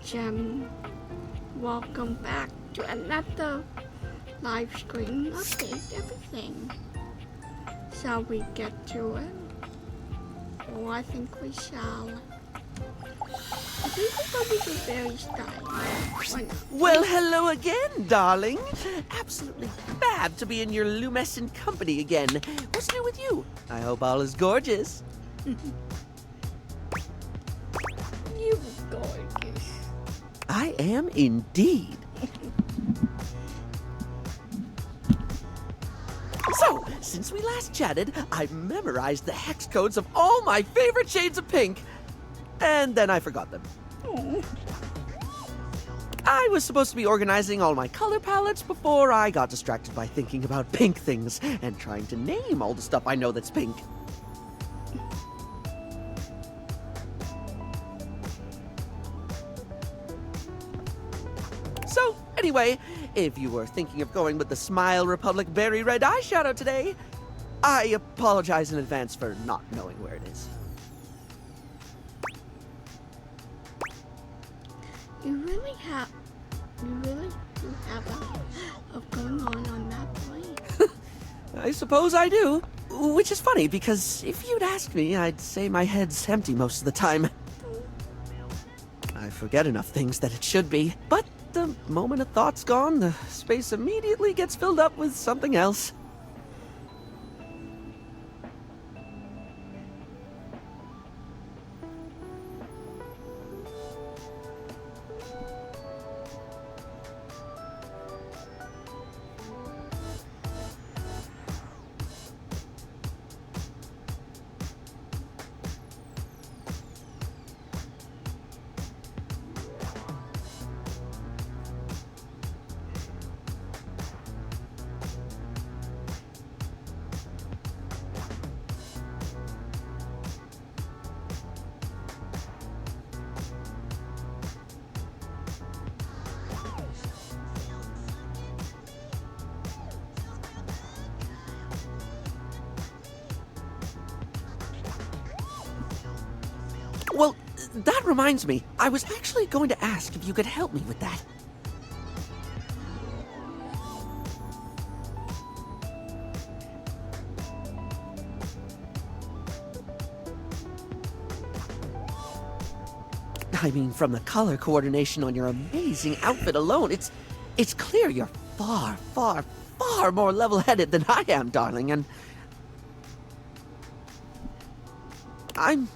Gem. Welcome back to another live stream update everything. Shall we get to it? Oh, I think we shall. I think we're probably the very start. Well, hello again, darling. Absolutely fab to be in your lumescent company again. What's new with you? I hope all is gorgeous. You gorgeous. I am indeed. So, since we last chatted, I've memorized the hex codes of all my favorite shades of pink. And then I forgot them. Oh. I was supposed to be organizing all my color palettes before I got distracted by thinking about pink things and trying to name all the stuff I know that's pink. So, anyway, if you were thinking of going with the Smile Republic Berry Red eyeshadow today, I apologize in advance for not knowing where it is. You really do have a lot of going on that point. I suppose I do. Which is funny, because if you'd ask me, I'd say my head's empty most of the time. I forget enough things that it should be, but the moment a thought's gone, the space immediately gets filled up with something else. Well, that reminds me. I was actually going to ask if you could help me with that. I mean, from the color coordination on your amazing outfit alone, it's clear you're far, far, far more level-headed than I am, darling, and I'm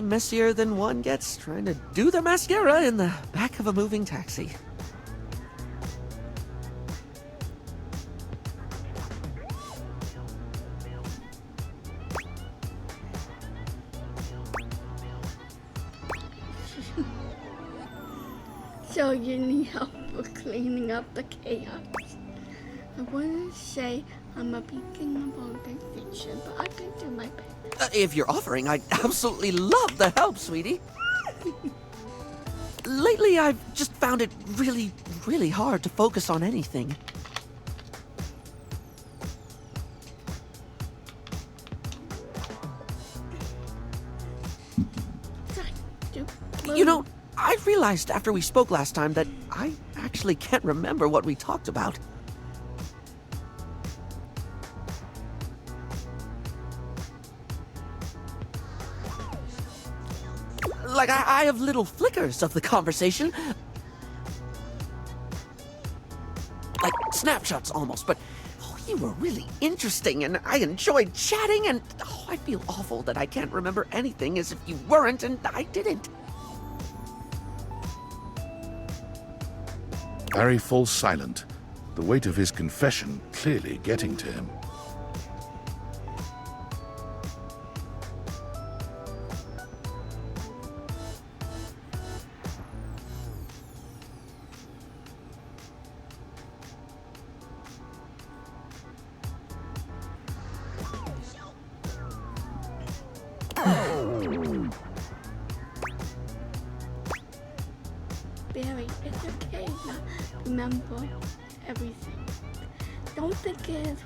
messier than one gets trying to do the mascara in the back of a moving taxi. So you need help with cleaning up the chaos. I wouldn't say I'm a beacon of organization, but I can do my best. If you're offering, I'd absolutely love the help, sweetie. Lately, I've just found it really, really hard to focus on anything. You know, I realized after we spoke last time that I actually can't remember what we talked about. Like, I have little flickers of the conversation. Like snapshots almost, but you were really interesting and I enjoyed chatting and I feel awful that I can't remember anything as if you weren't and I didn't. Barry falls silent, the weight of his confession clearly getting to him. Barry, it's okay not to remember everything. Don't think it is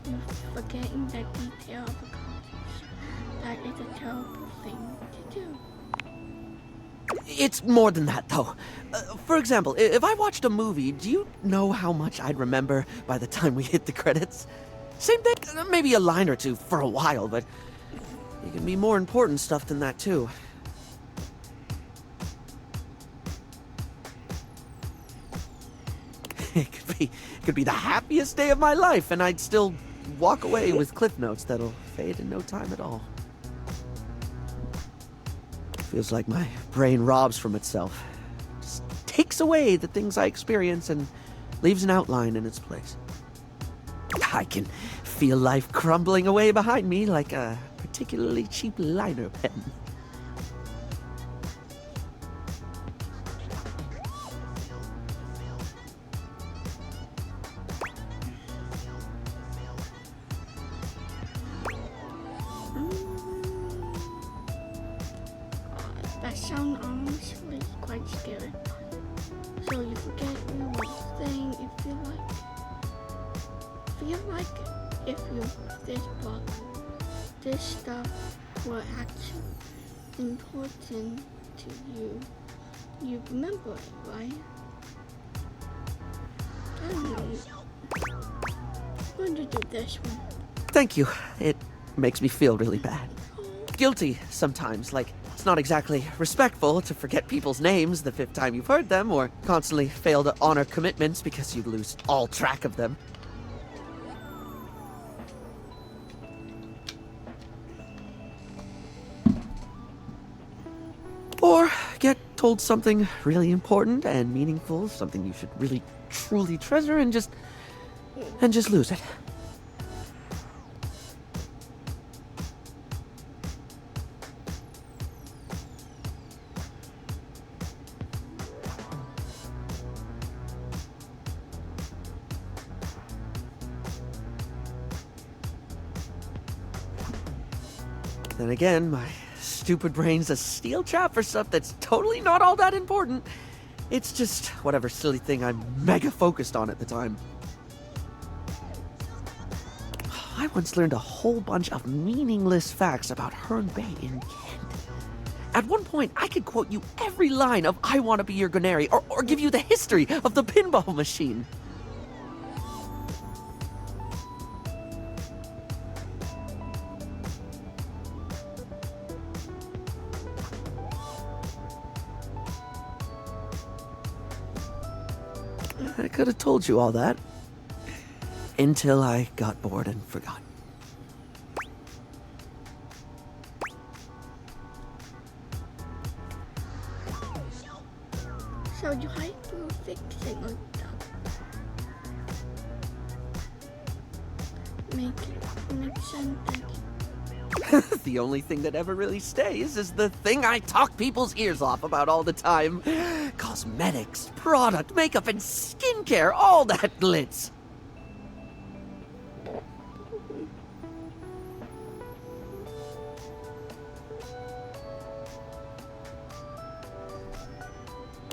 forgetting the detail of a conversation. That is a terrible thing to do. It's more than that, though. For example, if I watched a movie, do you know how much I'd remember by the time we hit the credits? Same thing, maybe a line or two for a while, but it can be more important stuff than that, too. It could be the happiest day of my life, and I'd still walk away with cliff notes that'll fade in no time at all. Feels like my brain robs from itself. Just takes away the things I experience and leaves an outline in its place. I can feel life crumbling away behind me like a particularly cheap liner pen. That sounds honestly quite scary. So you forget you were saying you feel like if you this book, this stuff were actually important to you. You remember it, right? I don't know. I'm going to do this one. Thank you. It makes me feel really bad. Guilty sometimes, like it's not exactly respectful to forget people's names the 5th time you've heard them, or constantly fail to honor commitments because you lose all track of them. Or get told something really important and meaningful, something you should really truly treasure, and just lose it. Then again, my stupid brain's a steel trap for stuff that's totally not all that important. It's just whatever silly thing I'm mega focused on at the time. I once learned a whole bunch of meaningless facts about Herne Bay in Kent. At one point, I could quote you every line of I Want to Be Your Gunnery, or give you the history of the pinball machine. I could have told you all that. Until I got bored and forgot. So you hyper-fixing on stuff. Makes sense that The only thing that ever really stays is the thing I talk people's ears off about all the time. Cosmetics, product, makeup, and skincare, all that glitz.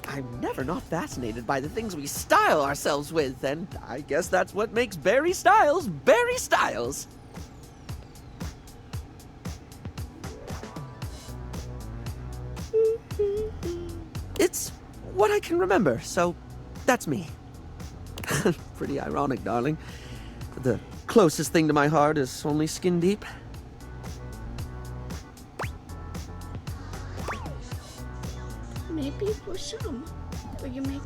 I'm never not fascinated by the things we style ourselves with, and I guess that's what makes Barry Styles Barry Styles. It's what I can remember, so that's me. Pretty ironic, darling. The closest thing to my heart is only skin deep. maybe for some, but you make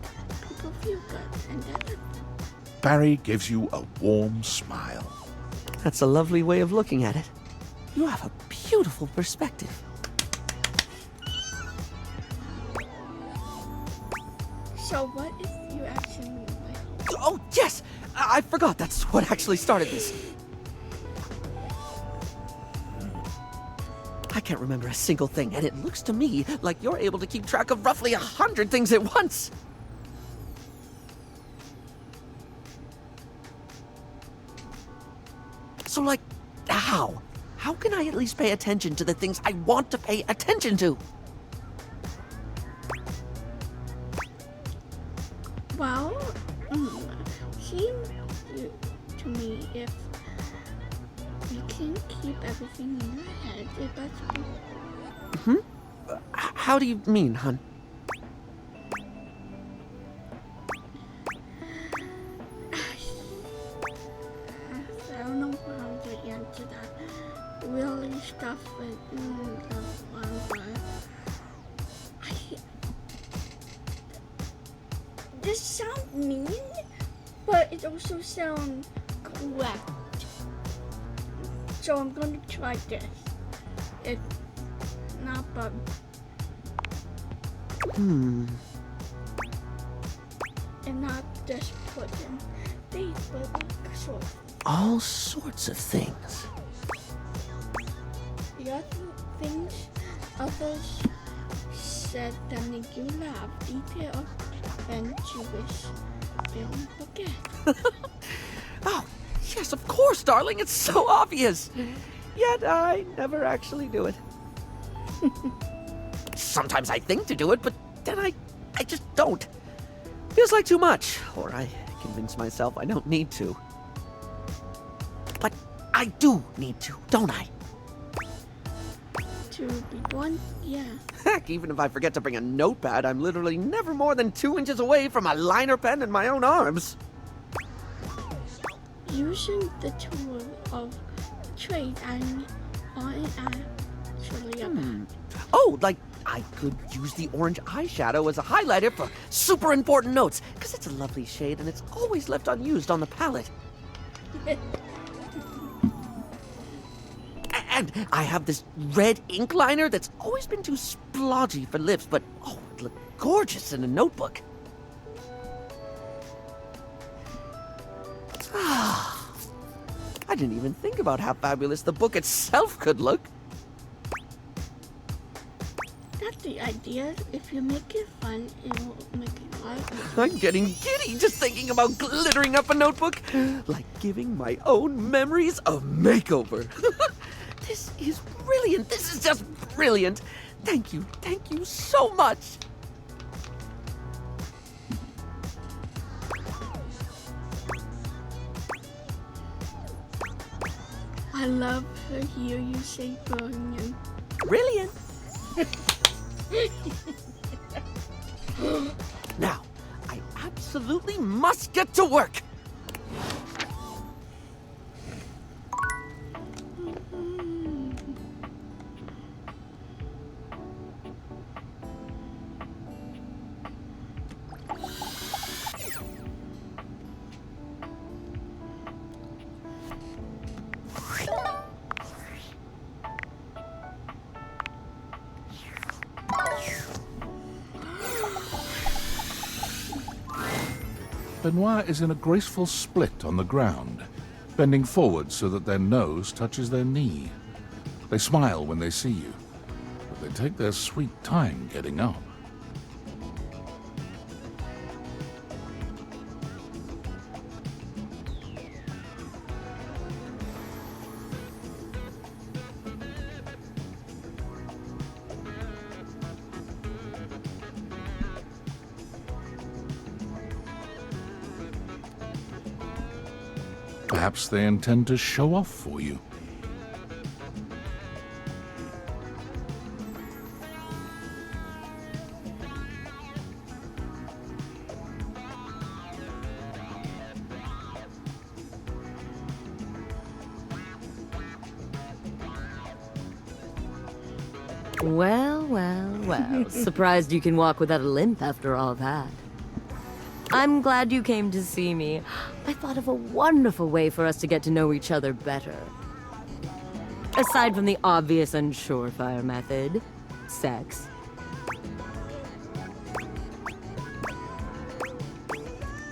people feel good, and that's it. Barry gives you a warm smile. That's a lovely way of looking at it. You have a beautiful perspective. So what if you actually like? Oh, yes! I forgot that's what actually started this. I can't remember a single thing, and it looks to me like you're able to keep track of roughly 100 things at once. So, like, how? How can I at least pay attention to the things I want to pay attention to? Well, seems to me if you can keep everything in your head, it must be. How do you mean, hon? This sounds mean, but it also sounds correct. So I'm going to try this. It's not but and not just put in these, but like sort of. All sorts of things. The other things others said that make you laugh, detail, and Jewish film forget. Oh, yes, of course, darling. It's so obvious. Yet I never actually do it. Sometimes I think to do it, but then I just don't. Feels like too much, or I convince myself I don't need to. But I do need to, don't I? To be blunt, yeah. Heck, even if I forget to bring a notepad, I'm literally never more than 2 inches away from a liner pen in my own arms. Using the tool of trade and aren't actually a bad. Oh, like I could use the orange eyeshadow as a highlighter for super important notes, because it's a lovely shade and it's always left unused on the palette. And I have this red ink liner that's always been too splodgy for lips, but oh, it looked gorgeous in a notebook. I didn't even think about how fabulous the book itself could look. That's the idea. If you make it fun, it will make it light. I'm getting giddy just thinking about glittering up a notebook, like giving my own memories a makeover. This is brilliant. This is just brilliant. Thank you so much. I love to hear you say brilliant. Brilliant. Now, I absolutely must get to work. Benoit is in a graceful split on the ground, bending forward so that their nose touches their knee. They smile when they see you, but they take their sweet time getting up. Perhaps they intend to show off for you. Well, well, well. Surprised you can walk without a limp after all that. I'm glad you came to see me. I thought of a wonderful way for us to get to know each other better. Aside from the obvious and surefire method, sex.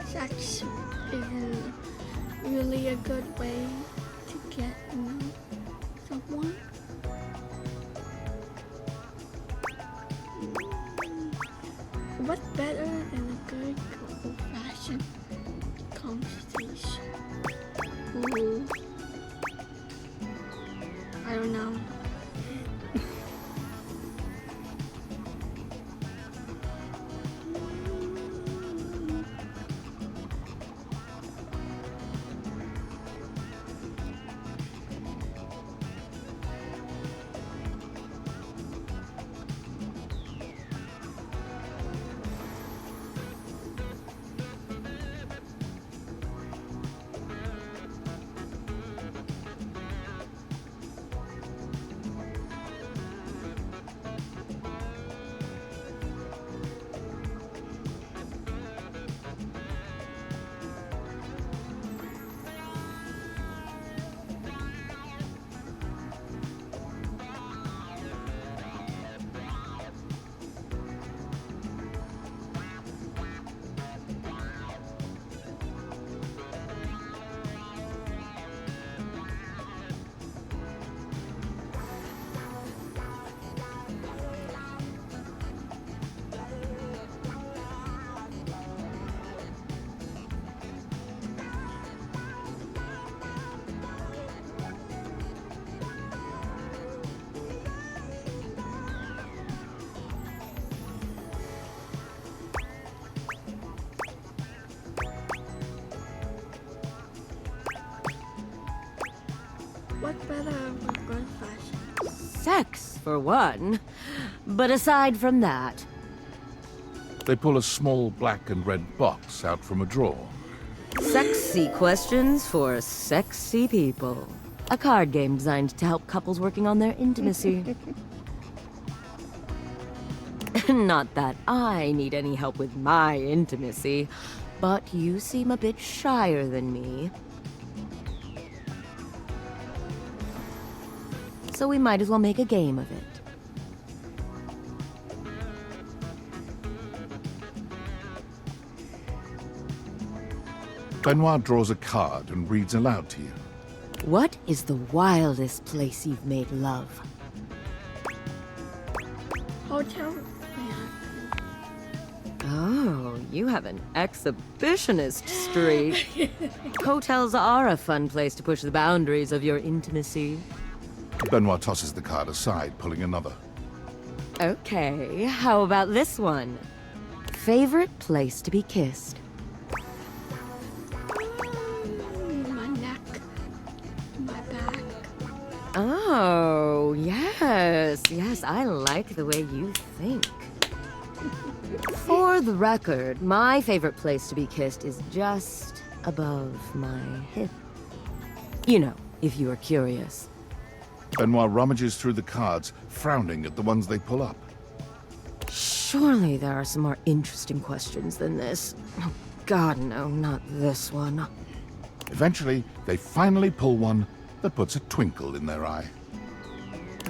Sex is really a good way to get to know someone. What's better than a good old-fashioned conversation? Ooh. I don't know. what better with good fashion? Sex, for one. But aside from that, They pull a small black and red box out from a drawer. sexy questions for sexy people. A card game designed to help couples working on their intimacy. Not that I need any help with my intimacy, but you seem a bit shyer than me. So we might as well make a game of it. Benoit draws a card and reads aloud to you. What is the wildest place you've made love? Hotel. Oh, you have an exhibitionist streak. Hotels are a fun place to push the boundaries of your intimacy. Benoit tosses the card aside, pulling another. Okay, how about this one? Favorite place to be kissed? My neck. My back. Oh, yes, I like the way you think. For the record, my favorite place to be kissed is just above my hip. You know, if you are curious. Benoit rummages through the cards, frowning at the ones they pull up. Surely there are some more interesting questions than this. Oh, God, no, not this one. Eventually, they finally pull one that puts a twinkle in their eye.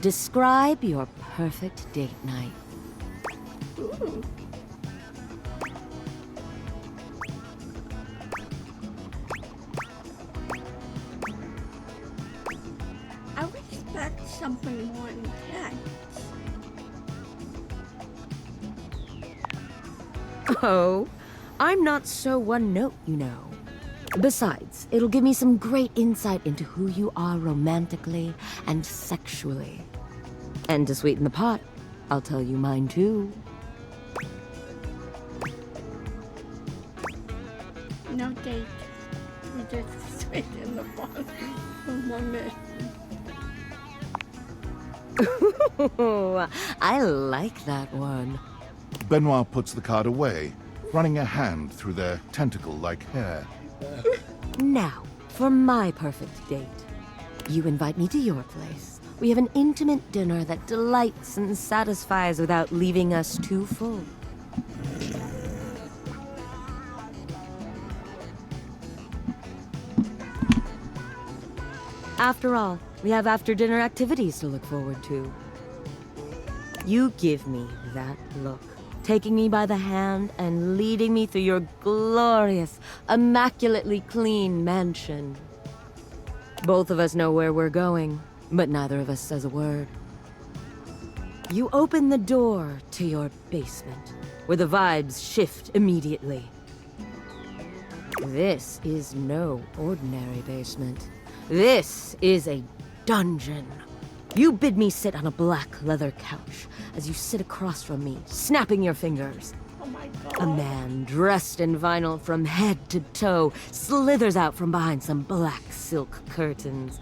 Describe your perfect date night. Ooh. I would expect something more intense. Oh, I'm not so one note, you know. Besides, it'll give me some great insight into who you are romantically and sexually. And to sweeten the pot, I'll tell you mine too. No date. We just straight in the phone for 1 minute. Ooh, I like that one. Benoit puts the card away, running a hand through their tentacle-like hair. Now, for my perfect date. You invite me to your place. We have an intimate dinner that delights and satisfies without leaving us too full. After all, we have after-dinner activities to look forward to. You give me that look, taking me by the hand and leading me through your glorious, immaculately clean mansion. Both of us know where we're going, but neither of us says a word. You open the door to your basement, where the vibes shift immediately. This is no ordinary basement. This is a dungeon. You bid me sit on a black leather couch as you sit across from me, snapping your fingers. Oh my A god. man dressed in vinyl from head to toe slithers out from behind some black silk curtains,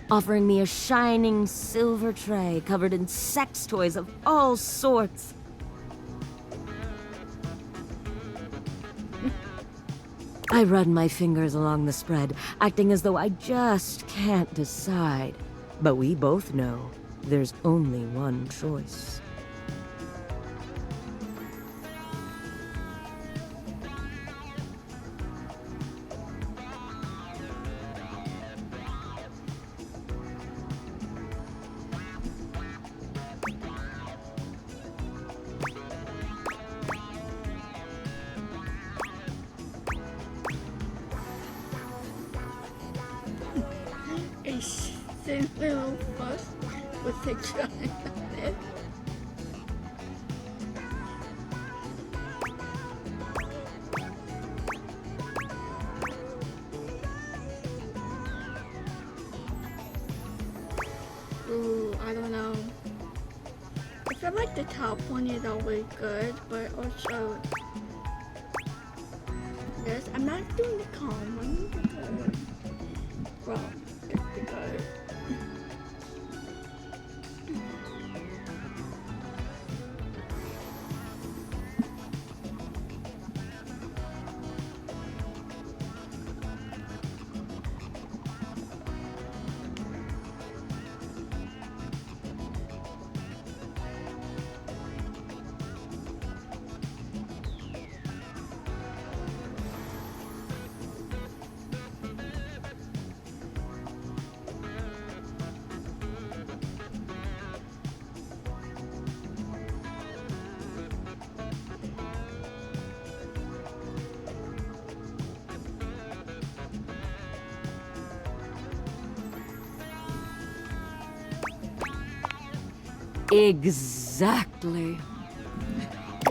offering me a shining silver tray covered in sex toys of all sorts. I run my fingers along the spread, acting as though I just can't decide. But we both know there's only one choice. A thin little bus with a giant head. Ooh, I don't know. I feel like the top one is always good, but also yes, I'm not doing the common because well, it's the good. Exactly.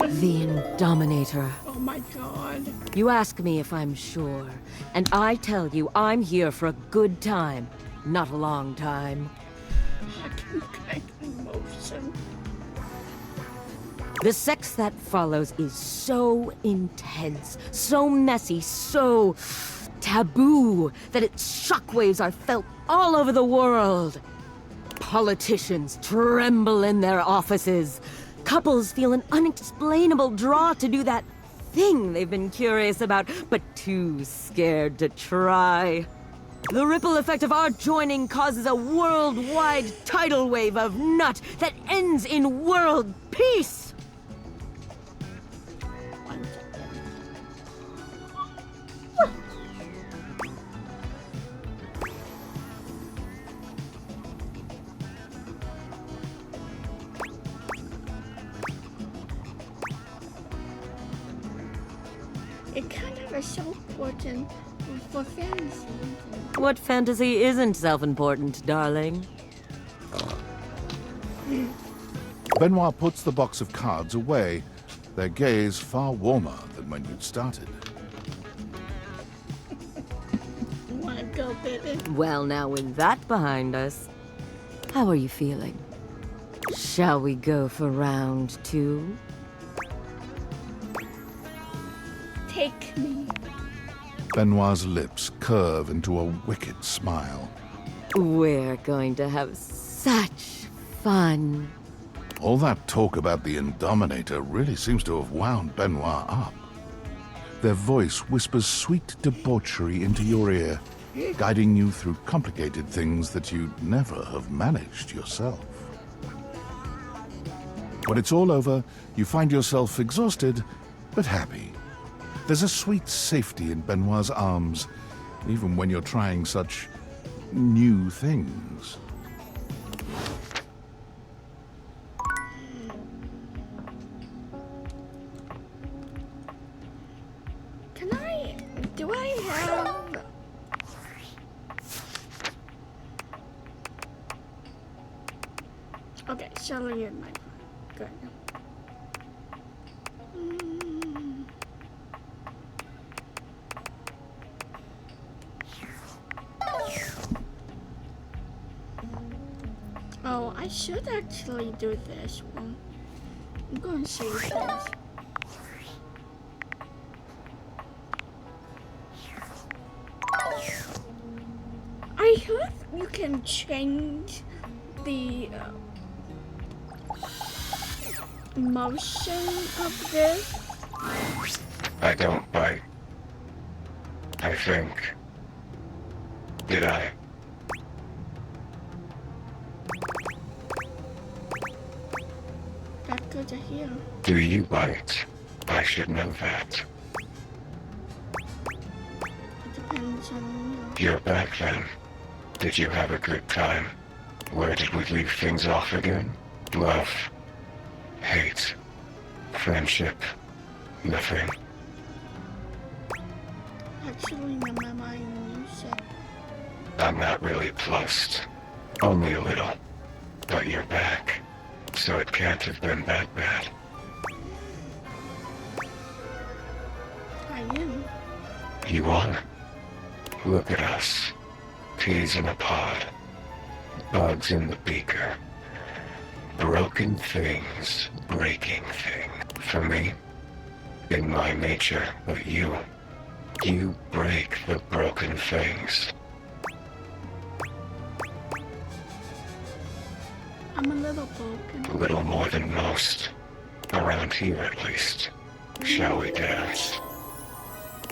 The Indominator. Oh my god. You ask me if I'm sure, and I tell you I'm here for a good time, not a long time. I can take emotion. The sex that follows is so intense, so messy, so taboo that its shockwaves are felt all over the world. Politicians tremble in their offices. Couples feel an unexplainable draw to do that thing they've been curious about, but too scared to try. The ripple effect of our joining causes a worldwide tidal wave of nut that ends in world peace. One second. It kind of is so important for fantasy. What fantasy isn't self-important, darling? Benoit puts the box of cards away, their gaze far warmer than when you'd started. Wanna go, baby? Well, now with that behind us, how are you feeling? Shall we go for round 2? Take me. Benoit's lips curve into a wicked smile. We're going to have such fun. All that talk about the Indominator really seems to have wound Benoit up. Their voice whispers sweet debauchery into your ear, guiding you through complicated things that you'd never have managed yourself. When it's all over, you find yourself exhausted, but happy. There's a sweet safety in Benoit's arms, even when you're trying such new things. Do I have... Okay, Shelly in my... Good. Oh, I should actually do this one. I'm going to save this. I heard you can change the motion of this. I don't bite. I think. Did I? That's good to hear. Do you bite? I should know that. It depends on You're back then. Did you have a good time? Where did we leave things off again? Love. Hate. Friendship. Nothing. you. Actually, in my mind, you said I'm not really plussed. Only a little. But you're back. So it can't have been that bad. I am. You are? Look at us. Peas in a pod. Bugs in the beaker. Broken things, breaking things. For me, in my nature, but you break the broken things. I'm a little broken. A little more than most. Around here, at least. Shall we dance?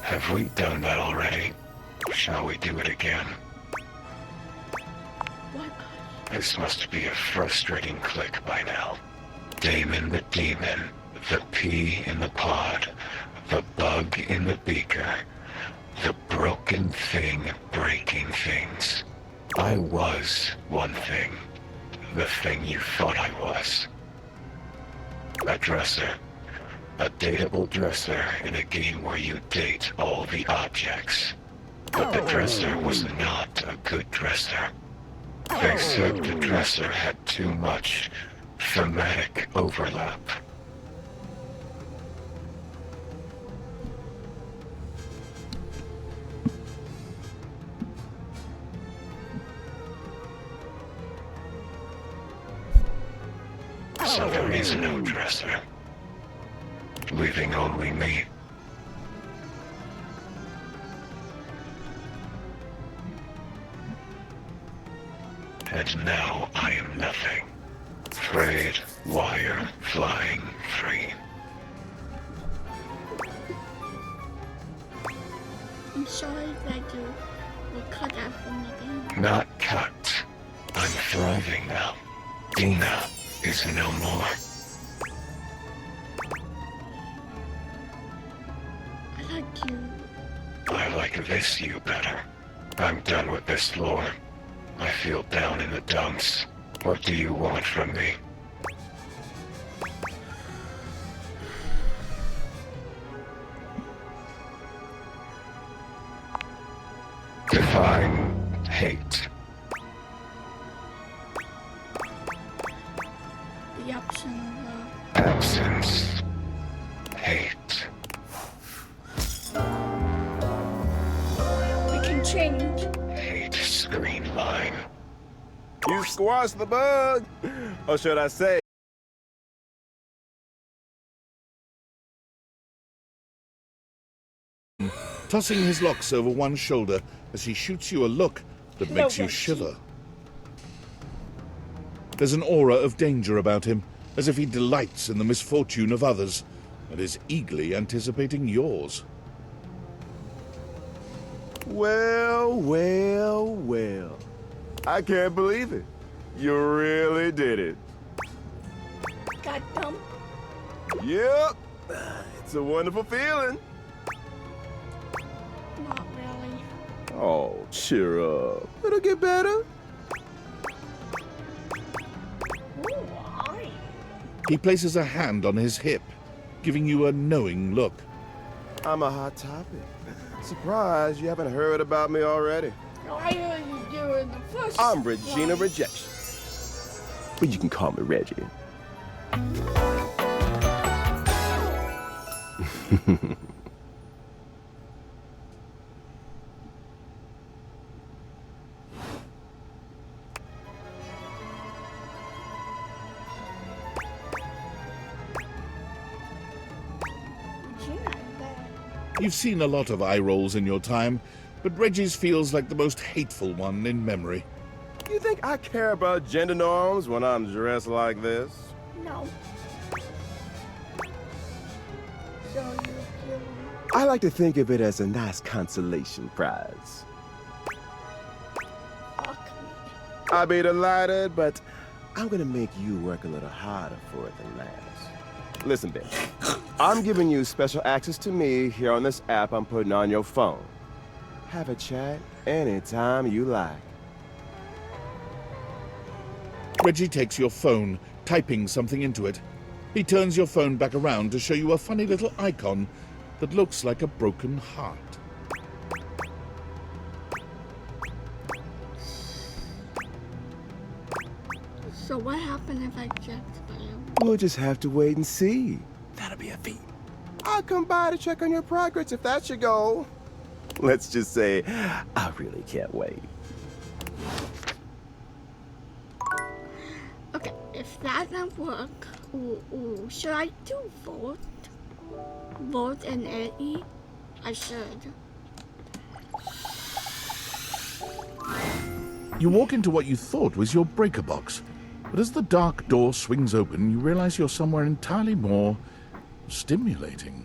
Have we done that already? Shall we do it again? What? This must be a frustrating click by now. Damon the demon, the pea in the pod, the bug in the beaker, the broken thing breaking things. I was one thing, the thing you thought I was. A dresser. A dateable dresser in a game where you date all the objects. But the dresser was not a good dresser. They said the dresser had too much thematic overlap. So there is no dresser, leaving only me. And now I am nothing. Frayed wire flying free. I'm sorry that you were cut out from the game. Not cut. I'm thriving now. Dina is no more. I like you. I like this you better. I'm done with this lore. I feel down in the dumps. What do you want from me? Define hate. The option Absence. Hate. we can change. Hate screen line. You squashed the bug! Or should I say, tossing his locks over one shoulder as he shoots you a look that makes you shiver. There's an aura of danger about him, as if he delights in the misfortune of others, and is eagerly anticipating yours. well, well, well. I can't believe it. You really did it. Got dumped. Yep. It's a wonderful feeling. Not really. Oh, cheer up. It'll get better. Ooh, hi. He places a hand on his hip, giving you a knowing look. I'm a hot topic. Surprised you haven't heard about me already. I heard you doing the first I'm Regina one. Rejection. But you can call me Reggie. Regina, there. You've seen a lot of eye rolls in your time, but Reggie's feels like the most hateful one in memory. You think I care about gender norms when I'm dressed like this? No. So you feel I like to think of it as a nice consolation prize. awkward. I'll be delighted, but I'm gonna make you work a little harder for it than last. Listen, Ben. I'm giving you special access to me here on this app I'm putting on your phone. Have a chat anytime you like. Reggie takes your phone, typing something into it. He turns your phone back around to show you a funny little icon that looks like a broken heart. So what happened if I just fail? We'll just have to wait and see. That'll be a feat. I'll come by to check on your progress if that's your goal. Let's just say, I really can't wait. Okay, if that doesn't work, should I do vote? Vote and Eddie? I should. You walk into what you thought was your breaker box, but as the dark door swings open, you realize you're somewhere entirely more stimulating.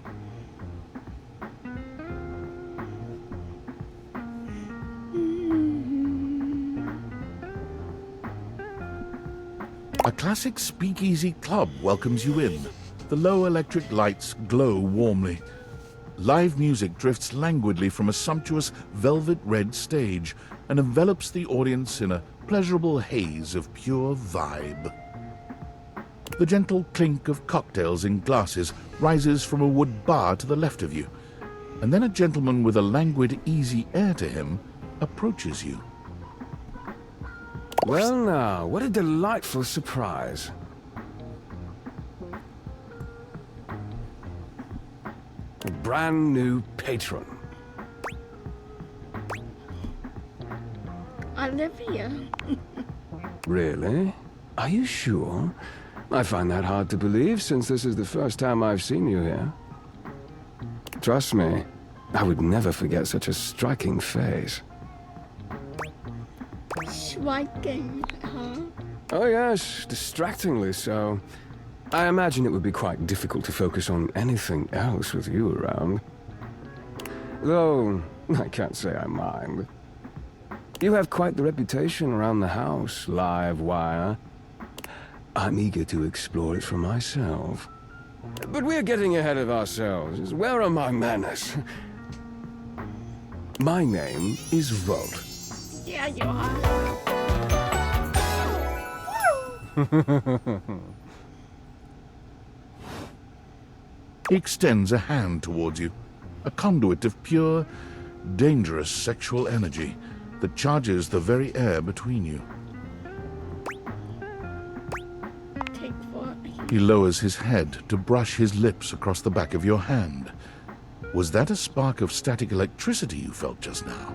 A classic speakeasy club welcomes you in. The low electric lights glow warmly. Live music drifts languidly from a sumptuous velvet red stage and envelops the audience in a pleasurable haze of pure vibe. The gentle clink of cocktails in glasses rises from a wood bar to the left of you, and then a gentleman with a languid, easy air to him approaches you. Well now, what a delightful surprise. brand new patron. Olivia. Really? Are you sure? I find that hard to believe since this is the first time I've seen you here. Trust me, I would never forget such a striking face. Striking, huh? Oh yes, distractingly so. I imagine it would be quite difficult to focus on anything else with you around. Though, I can't say I mind. You have quite the reputation around the house, live wire. I'm eager to explore it for myself. But we're getting ahead of ourselves. Where are my manners? My name is Volt. Yeah, you are. He extends a hand towards you, a conduit of pure, dangerous sexual energy that charges the very air between you. Take what? He lowers his head to brush his lips across the back of your hand. Was that a spark of static electricity you felt just now?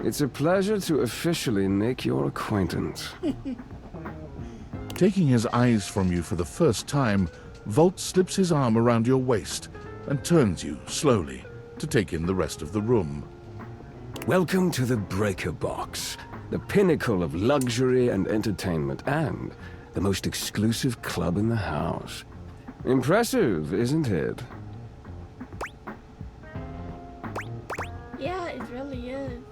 It's a pleasure to officially make your acquaintance. Taking his eyes from you for the first time, Volt slips his arm around your waist and turns you, slowly, to take in the rest of the room. Welcome to the Breaker Box, the pinnacle of luxury and entertainment, and the most exclusive club in the house. Impressive, isn't it? Yeah, it really is.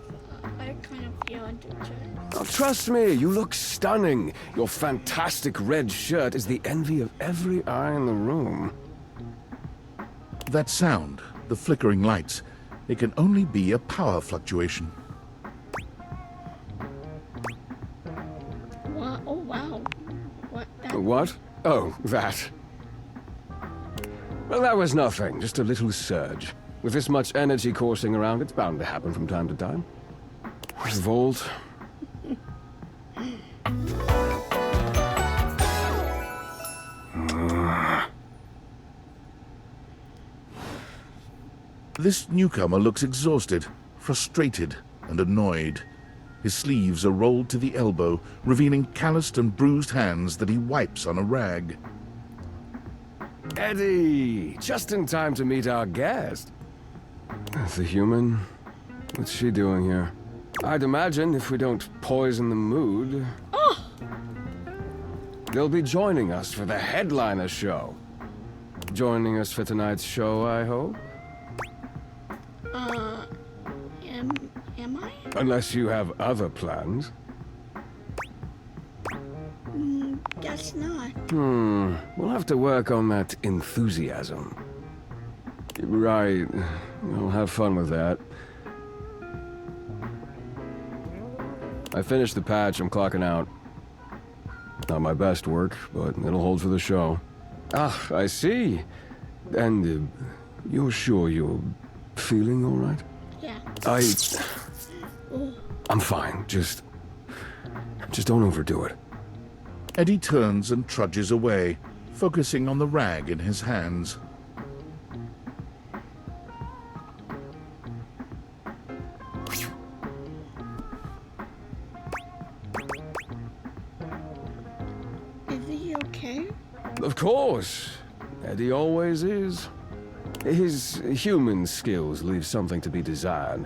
I kind of feel entertained. Oh, trust me, you look stunning. Your fantastic red shirt is the envy of every eye in the room. That sound, the flickering lights, it can only be a power fluctuation. Wow. Oh, wow. What? What? Oh, that. Well, that was nothing, just a little surge. With this much energy coursing around, it's bound to happen from time to time. Volt. This newcomer looks exhausted, frustrated, and annoyed. His sleeves are rolled to the elbow, revealing calloused and bruised hands that he wipes on a rag. Eddie! Just in time to meet our guest. The human? What's she doing here? I'd imagine if we don't poison the mood... Oh! They'll be joining us for the headliner show. Joining us for tonight's show, I hope? Am I? Unless you have other plans. Guess not. We'll have to work on that enthusiasm. Right. We'll have fun with that. I finished the patch, I'm clocking out. Not my best work, but it'll hold for the show. Ah, I see. And you're sure you're feeling all right? Yeah. I'm fine. Just don't overdo it. Eddie turns and trudges away, focusing on the rag in his hands. Is he okay? Of course. Eddie always is. His human skills leave something to be desired.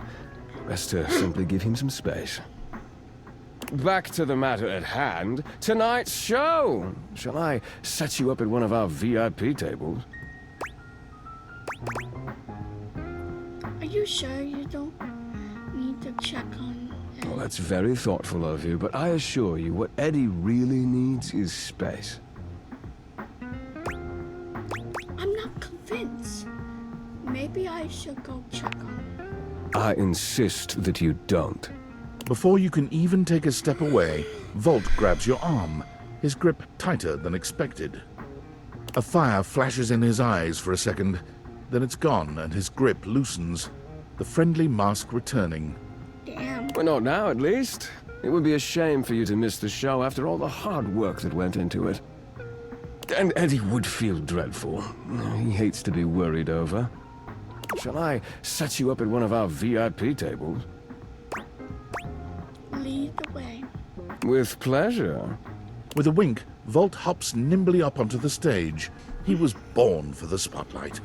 Best to simply give him some space. Back to the matter at hand. Tonight's show! Shall I set you up at one of our VIP tables? Are you sure you don't need to check on him? Well, that's very thoughtful of you, but I assure you what Eddie really needs is space. I'm not convinced. Maybe I should go check on him. I insist that you don't. Before you can even take a step away, Volt grabs your arm, his grip tighter than expected. A fire flashes in his eyes for a second, then it's gone and his grip loosens, the friendly mask returning. Damn. Well, not now, at least. It would be a shame for you to miss the show after all the hard work that went into it. And Eddie would feel dreadful. He hates to be worried over. Shall I set you up at one of our VIP tables? Lead the way. With pleasure. With a wink, Volt hops nimbly up onto the stage. He was born for the spotlight.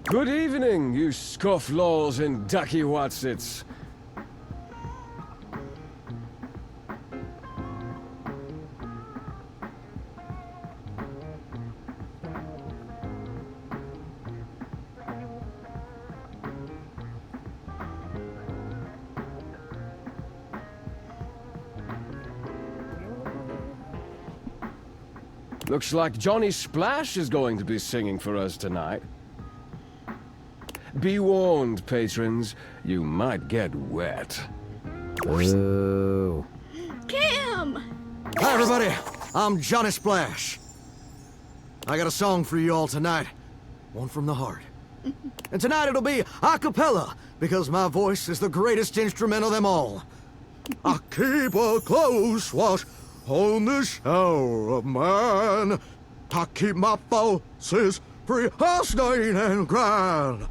Good evening, you scofflaws and ducky watsits. Looks like Johnny Splash is going to be singing for us tonight. Be warned, patrons, you might get wet. Boo. Cam! Hi, everybody. I'm Johnny Splash. I got a song for you all tonight. One from the heart. And tonight it'll be a cappella, because my voice is the greatest instrument of them all. I keep a close watch on the shower of mine. I keep my forces free of stain and grind.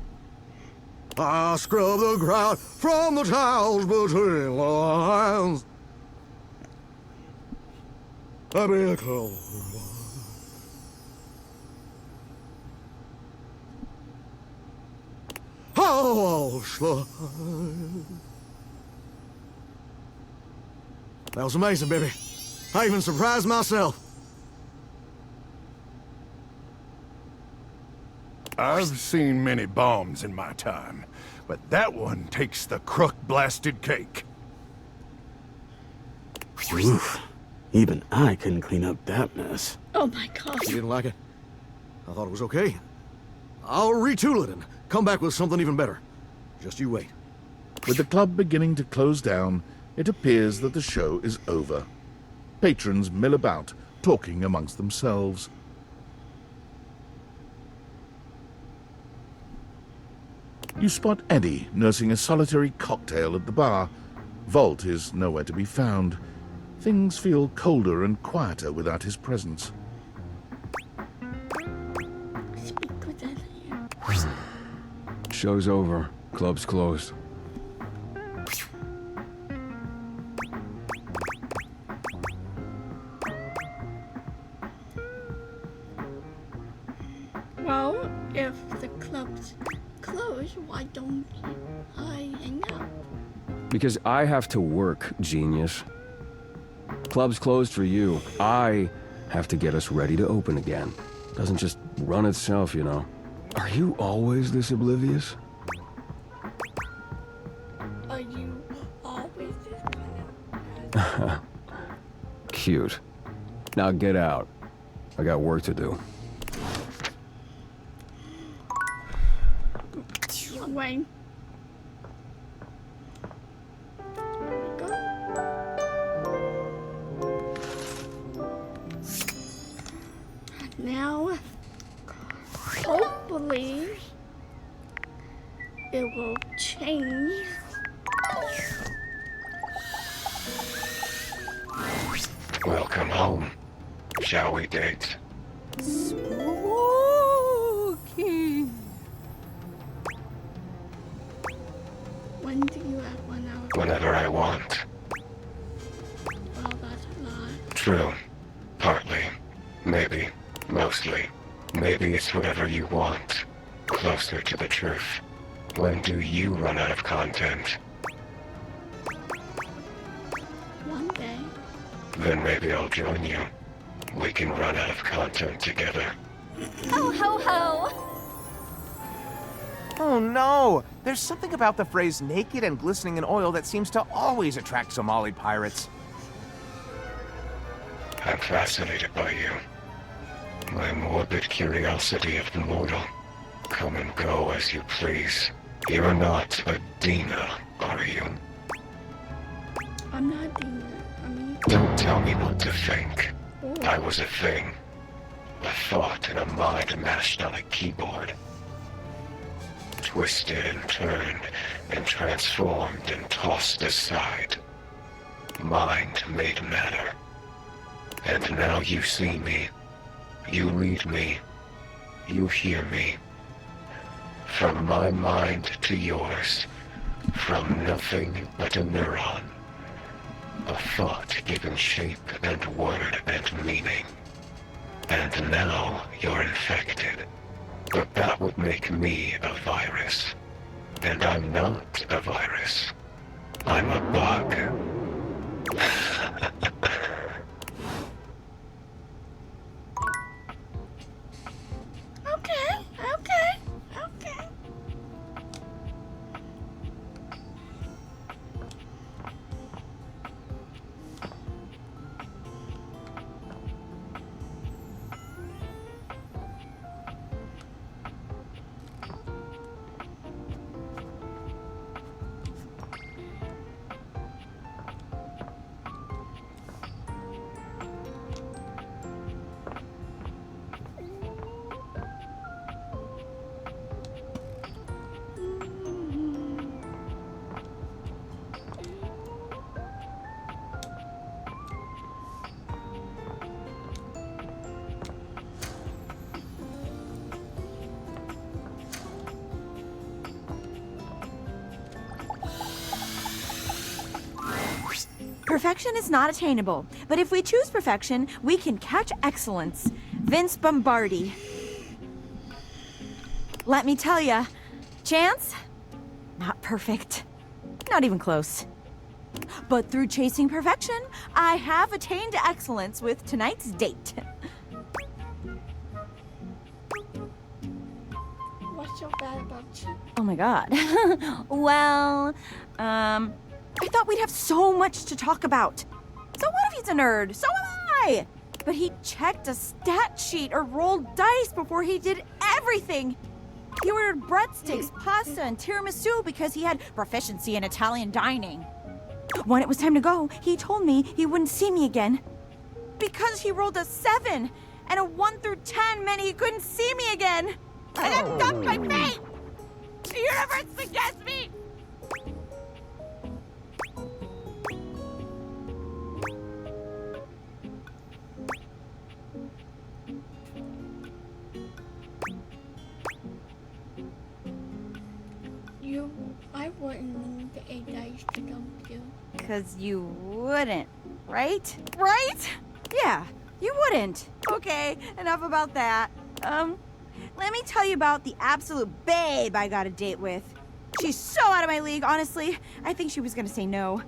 I scrub the ground from the tiles between the lines. I be a close watch. Oh, slide. That was amazing, baby. I even surprised myself. I've seen many bombs in my time, but that one takes the crook-blasted cake. Oof. Even I couldn't clean up that mess. Oh my god. You didn't like it? I thought it was okay. I'll retool it and come back with something even better. Just you wait. With the club beginning to close down, it appears that the show is over. Patrons mill about, talking amongst themselves. You spot Eddie nursing a solitary cocktail at the bar. Volt is nowhere to be found. Things feel colder and quieter without his presence. Speak with Eddie. Show's over. Club's closed. Well, if the club's closed, why don't I hang out? Because I have to work, genius. Club's closed for you. I have to get us ready to open again. Doesn't just run itself, you know. Are you always this oblivious? Are you always this kind of... Cute. Now get out. I got work to do. Wayne. There we go. Now, hopefully, it will change. Welcome home. Shall we date? Spooky. When do you have 1 hour? Whenever I want. Well, that's a lie. True. Partly. Maybe. Mostly. Maybe it's whatever you want. Closer to the truth. When do you run out of content? One day. Then maybe I'll join you. We can run out of content together. Ho ho ho! Oh no! There's something about the phrase naked and glistening in oil that seems to always attract Somali pirates. I'm fascinated by you. My morbid curiosity of the mortal. Come and go as you please. You're not a Dina, are you? I'm not Dina. I mean, Don't tell me what to think. oh, I was a thing. A thought and a mind mashed on a keyboard. Twisted and turned and transformed and tossed aside. Mind made matter. And now you see me. You read me. You hear me. From my mind to yours. From nothing but a neuron. A thought given shape and word and meaning. And now you're infected. But that would make me a virus. And I'm not a virus. I'm a bug. Okay, okay, okay. Perfection is not attainable, but if we choose perfection, we can catch excellence. Vince Bombardi. Let me tell ya, Chance? Not perfect. Not even close. But through chasing perfection, I have attained excellence with tonight's date. What's so bad about you? Oh my god. Well, I thought we'd have so much to talk about. So what if he's a nerd? So am I! But he checked a stat sheet or rolled dice before he did everything. He ordered breadsticks, pasta, and tiramisu because he had proficiency in Italian dining. When it was time to go, he told me he wouldn't see me again. Because he rolled a 7, and a 1 through 10 meant he couldn't see me again. And I'm dumped my fate! The universe suggests me! I wouldn't need the 8 dice to dump you. Because you wouldn't, right? Right? Yeah, you wouldn't. Okay, enough about that. Let me tell you about the absolute babe I got a date with. She's so out of my league, honestly. I think she was gonna say no.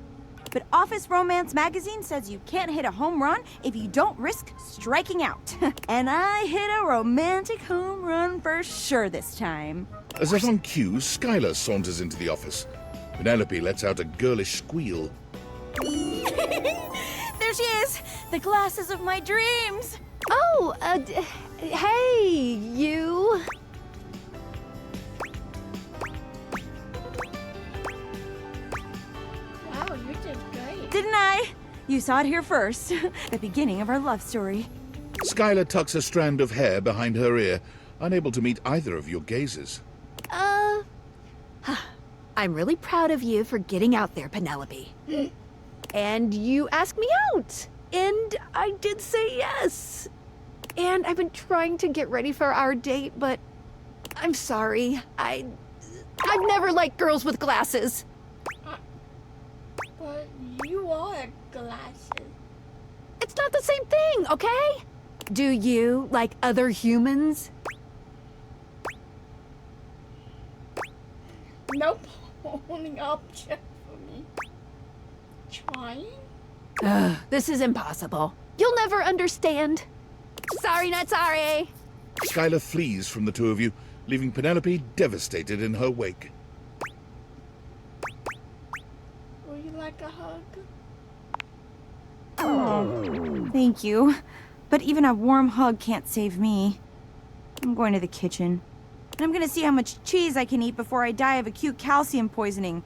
But Office Romance magazine says you can't hit a home run if you don't risk striking out. And I hit a romantic home run for sure this time. As if on cue, Skylar saunters into the office. Penelope lets out a girlish squeal. There she is! The glasses of my dreams! Oh, hey, you. Wow, you did great. Didn't I? You saw it here first. The beginning of our love story. Skylar tucks a strand of hair behind her ear, unable to meet either of your gazes. I'm really proud of you for getting out there, Penelope. And you asked me out, and I did say yes. And I've been trying to get ready for our date, but I'm sorry. I've never liked girls with glasses. But you are glasses. It's not the same thing, okay? Do you like other humans? Nope. Only option for me. Trying? Ugh, this is impossible. You'll never understand. Sorry, not sorry. Skylar flees from the two of you, leaving Penelope devastated in her wake. Would you like a hug? Oh, thank you. But even a warm hug can't save me. I'm going to the kitchen. And I'm gonna see how much cheese I can eat before I die of acute calcium poisoning.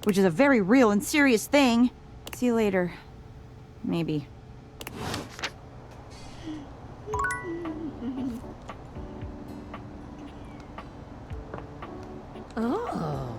Which is a very real and serious thing. See you later. Maybe. Oh.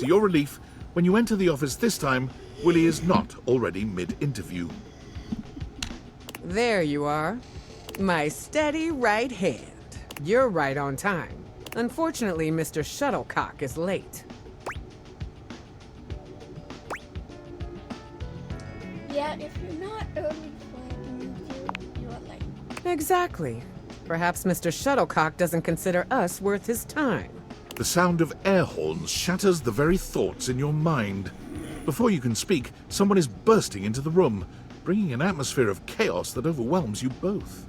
to your relief, when you enter the office this time, Willie is not already mid-interview. There you are. My steady right hand. You're right on time. Unfortunately, Mr. Shuttlecock is late. Yeah, if you're not early for an interview, you're late. Exactly. Perhaps Mr. Shuttlecock doesn't consider us worth his time. The sound of air horns shatters the very thoughts in your mind. Before you can speak, someone is bursting into the room, bringing an atmosphere of chaos that overwhelms you both.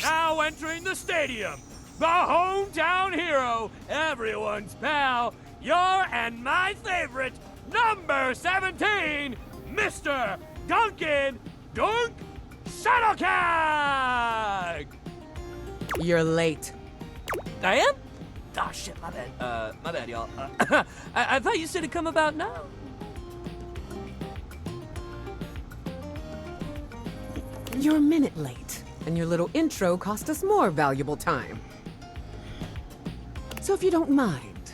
Now entering the stadium, the hometown hero, everyone's pal, your and my favorite, number 17, Mr. Duncan Dunk Shuttlecock! You're late. I am? Oh shit, my bad, y'all. I thought you said it'd come about now. You're a minute late, and your little intro cost us more valuable time. So if you don't mind.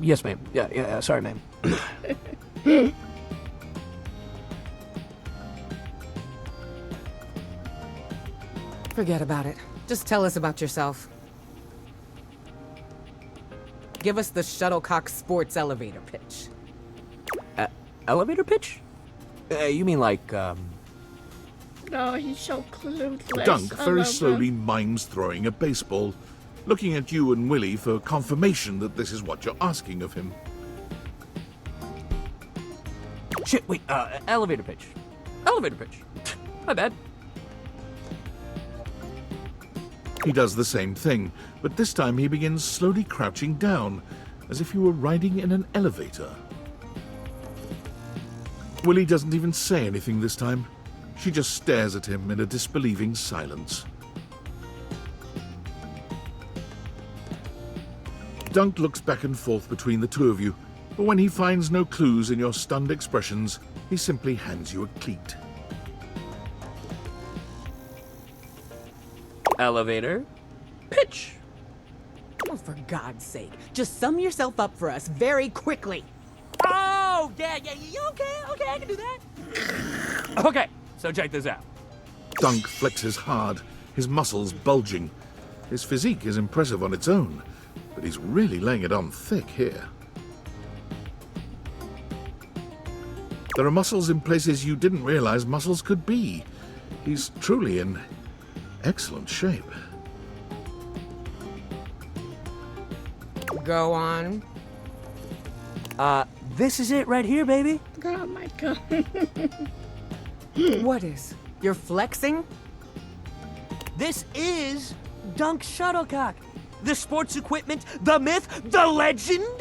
Yes, ma'am. Yeah, sorry, ma'am. Forget about it. Just tell us about yourself. Give us the Shuttlecock Sports elevator pitch. Elevator pitch? You mean like, No, he's so clueless. Dunk I very love slowly him. mimes throwing a baseball, looking at you and Willie for confirmation that this is what you're asking of him. shit, wait, elevator pitch. Elevator pitch. My bad. He does the same thing, but this time he begins slowly crouching down, as if he were riding in an elevator. Willie doesn't even say anything this time. She just stares at him in a disbelieving silence. Dunk looks back and forth between the two of you, but when he finds no clues in your stunned expressions, he simply hands you a cleat. Elevator pitch. Oh, for God's sake, just sum yourself up for us very quickly. Oh, yeah, okay, I can do that. Okay, so check this out. Dunk flexes hard, his muscles bulging. His physique is impressive on its own, but he's really laying it on thick here. There are muscles in places you didn't realize muscles could be. He's truly in excellent shape. Go on. This is it right here, baby. Oh my god. What is? You're flexing? This is Dunk Shuttlecock. The sports equipment, the myth, the legend.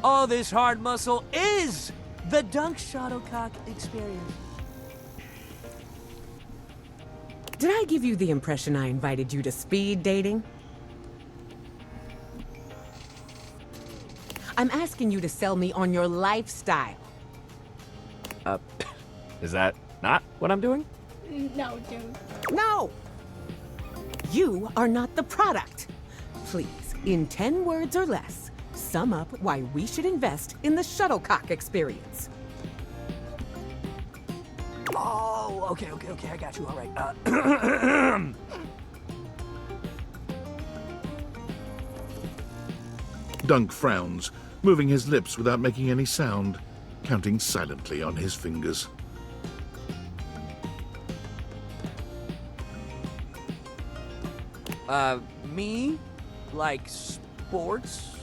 All this hard muscle is the Dunk Shuttlecock experience. Did I give you the impression I invited you to speed dating? I'm asking you to sell me on your lifestyle. Is that not what I'm doing? No, dude. No! You are not the product. Please, in 10 words or less, sum up why we should invest in the Shuttlecock experience. Oh, okay, I got you, all right. Dunk frowns, moving his lips without making any sound, counting silently on his fingers. Me? Like sports?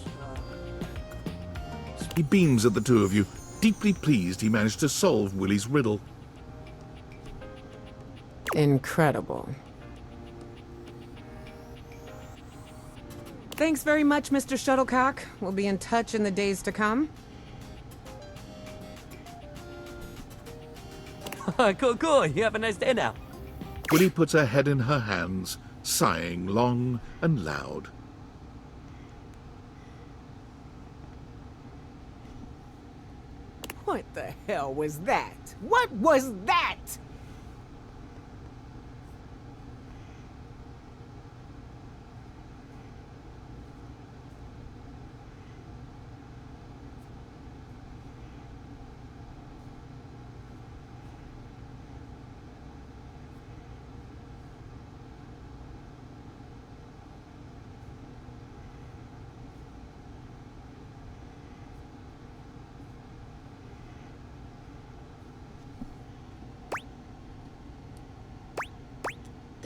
He beams at the two of you, deeply pleased he managed to solve Willie's riddle. Incredible. Thanks very much, Mr. Shuttlecock. We'll be in touch in the days to come. Cool. You have a nice day now. Willie puts her head in her hands, sighing long and loud. What the hell was that? What was that?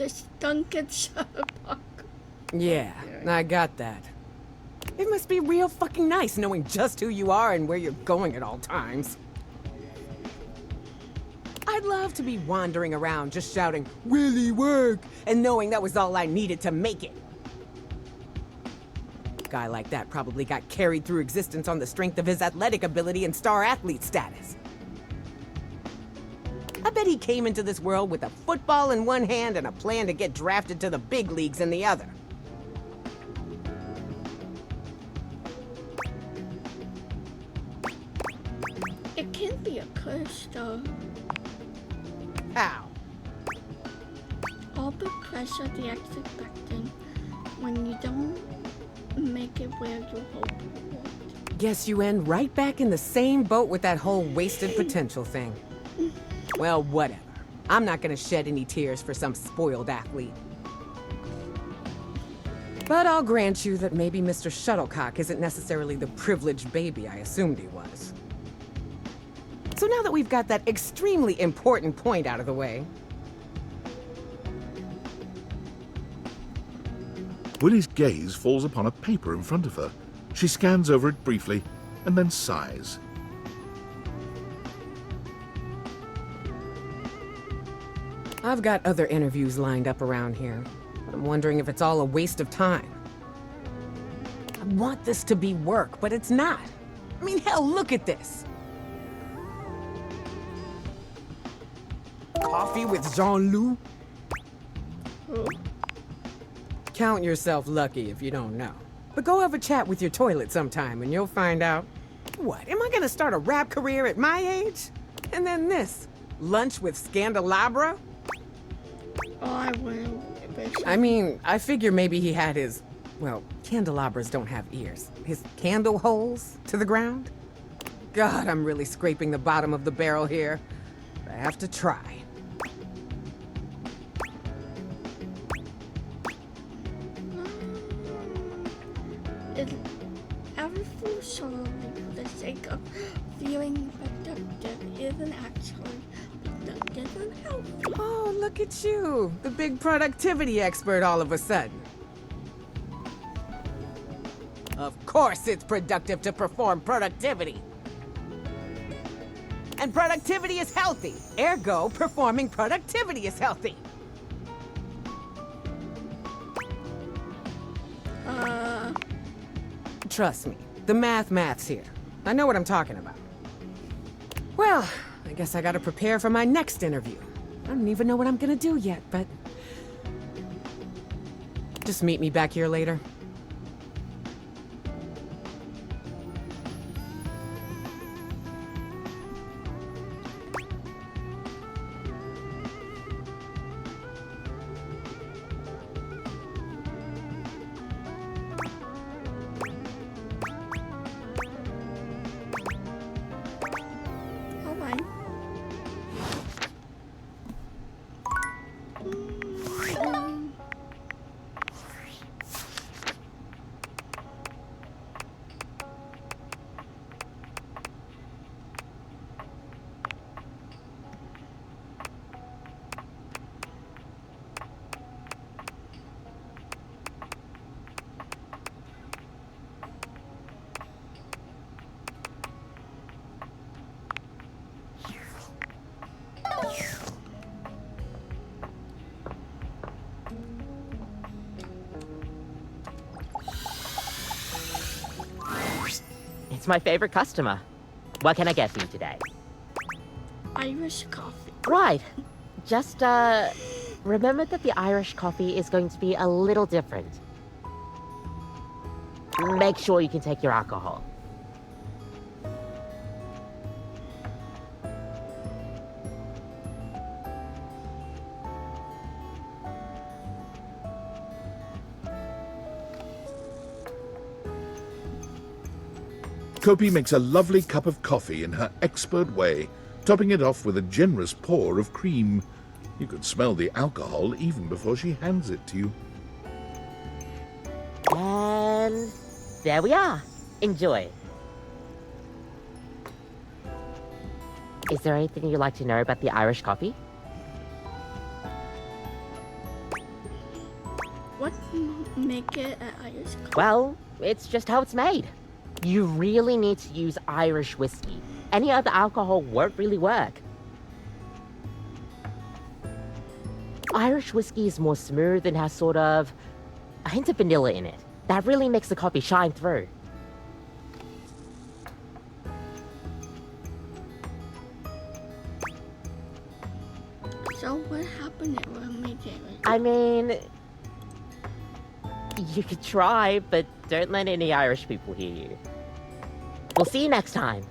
this Duncan Shutterbuck. Yeah, I got that. It must be real fucking nice knowing just who you are and where you're going at all times. I'd love to be wandering around just shouting, "Really work!" and knowing that was all I needed to make it. A guy like that probably got carried through existence on the strength of his athletic ability and star athlete status. I bet he came into this world with a football in one hand and a plan to get drafted to the big leagues in the other. It can't be a curse, though. How? All the pressure the expecting when you don't make it where you hope you would. Guess you end right back in the same boat with that whole wasted potential thing. Well, whatever. I'm not gonna shed any tears for some spoiled athlete. But I'll grant you that maybe Mr. Shuttlecock isn't necessarily the privileged baby I assumed he was. So now that we've got that extremely important point out of the way, Willie's gaze falls upon a paper in front of her. She scans over it briefly and then sighs. I've got other interviews lined up around here. I'm wondering if it's all a waste of time. I want this to be work, but it's not. I mean, hell, look at this. Coffee with Jean-Loup? Who? Count yourself lucky if you don't know. But go have a chat with your toilet sometime and you'll find out. What, am I gonna start a rap career at my age? And then this, lunch with Scandelabra? Oh, I will. I mean, I figure maybe he had his, well, candelabras don't have ears. His candle holes to the ground? God, I'm really scraping the bottom of the barrel here. I have to try. Every fool solely for the sake of feeling productive isn't actually productive and healthy. Oh, look at you, the big productivity expert all of a sudden. Of course it's productive to perform productivity. And productivity is healthy. Ergo, performing productivity is healthy. Trust me, the math's here. I know what I'm talking about. Well, I guess I gotta prepare for my next interview. I don't even know what I'm gonna do yet, but... just meet me back here later. It's my favorite customer. What can I get for you today? Irish coffee. Right. Just, remember that the Irish coffee is going to be a little different. Make sure you can take your alcohol. Kopi makes a lovely cup of coffee in her expert way, topping it off with a generous pour of cream. You could smell the alcohol even before she hands it to you. And there we are. Enjoy. Is there anything you'd like to know about the Irish coffee? What make it an Irish coffee? Well, it's just how it's made. You really need to use Irish whiskey. Any other alcohol won't really work. Irish whiskey is more smooth and has sort of a hint of vanilla in it. That really makes the coffee shine through. So what happened when we did it? I mean, you could try, but don't let any Irish people hear you. We'll see you next time.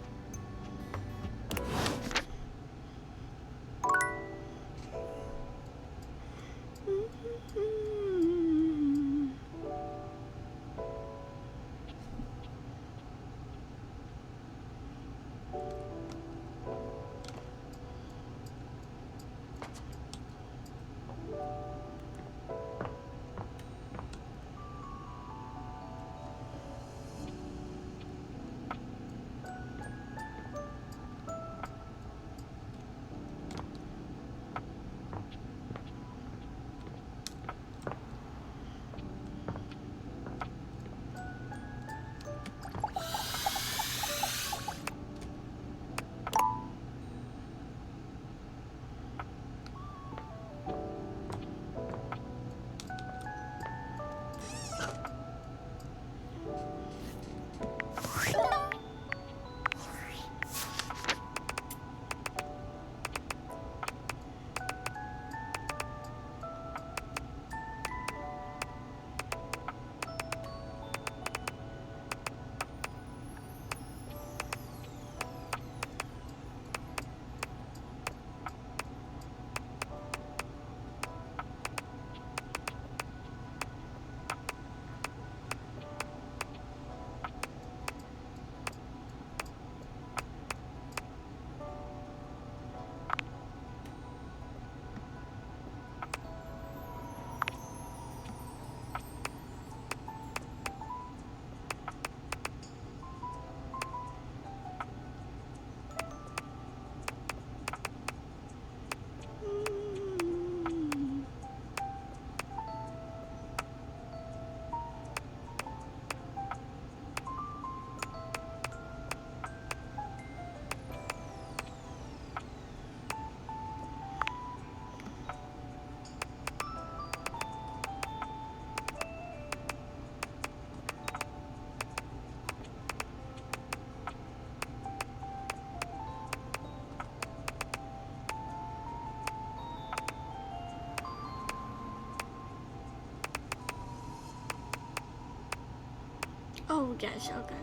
Oh, yes, okay.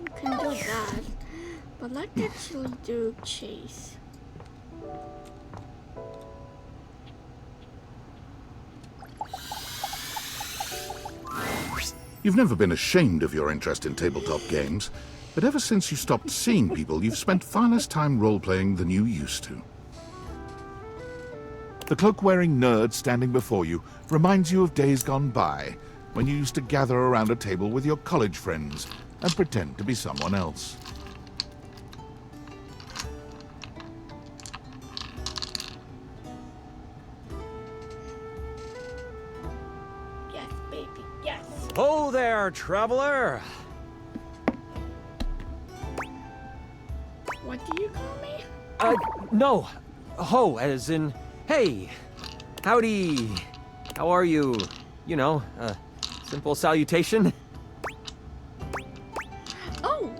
You can do that. But let's actually do cheese. You've never been ashamed of your interest in tabletop games, but ever since you stopped seeing people, you've spent far less time role-playing than you used to. The cloak-wearing nerd standing before you reminds you of days gone by, when you used to gather around a table with your college friends and pretend to be someone else. Yes, baby, yes. Oh there, traveler! What do you call me? No. Ho, as in, hey. Howdy. How are you? You know, simple salutation. Oh,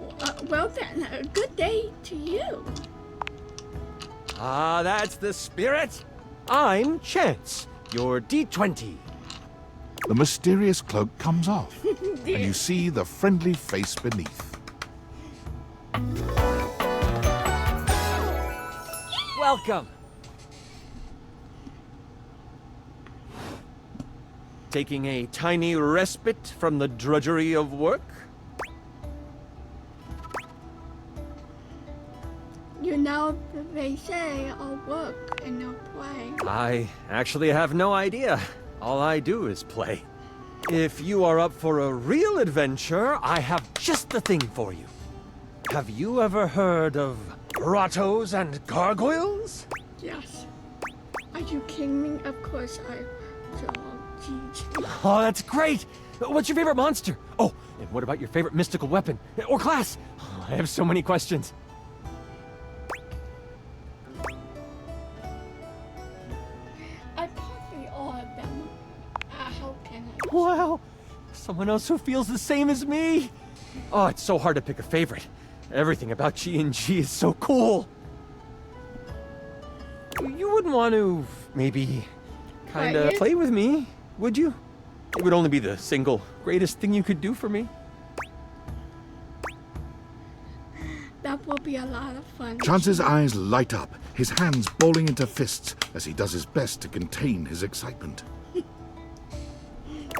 well then, good day to you. Ah, that's the spirit. I'm Chance, your D20. The mysterious cloak comes off, and you see the friendly face beneath. Welcome. Taking a tiny respite from the drudgery of work? You know, they say all work and no play. I actually have no idea. All I do is play. If you are up for a real adventure, I have just the thing for you. Have you ever heard of grottos and gargoyles? Yes. Are you kidding me? Of course I So I'll teach you. Oh, that's great! What's your favorite monster? Oh, and what about your favorite mystical weapon? Or class? Oh, I have so many questions. I probably all of them. How can I? Wow! Someone else who feels the same as me! Oh, it's so hard to pick a favorite. Everything about G&G is so cool. You wouldn't want to, maybe, kinda Quiet? play with me, would you? It would only be the single greatest thing you could do for me. That will be a lot of fun. Chance's eyes light up, his hands balling into fists as he does his best to contain his excitement.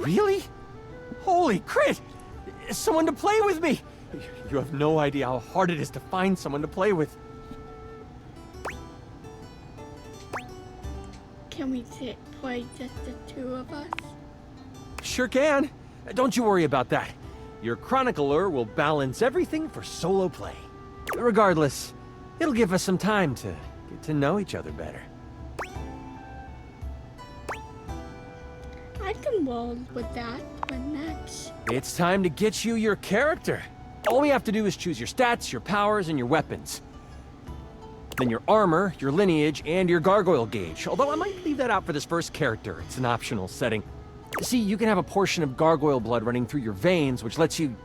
Really? Holy crit! Someone to play with me! You have no idea how hard it is to find someone to play with. Can we play just the two of us? Sure can. Don't you worry about that. Your chronicler will balance everything for solo play. Regardless, it'll give us some time to get to know each other better. I can roll with that. But next, It's time to get you your character. All we have to do is choose your stats, your powers, and your weapons. Then your armor, your lineage, and your gargoyle gauge. Although I might leave that out for this first character. It's an optional setting. See, you can have a portion of gargoyle blood running through your veins, which lets you...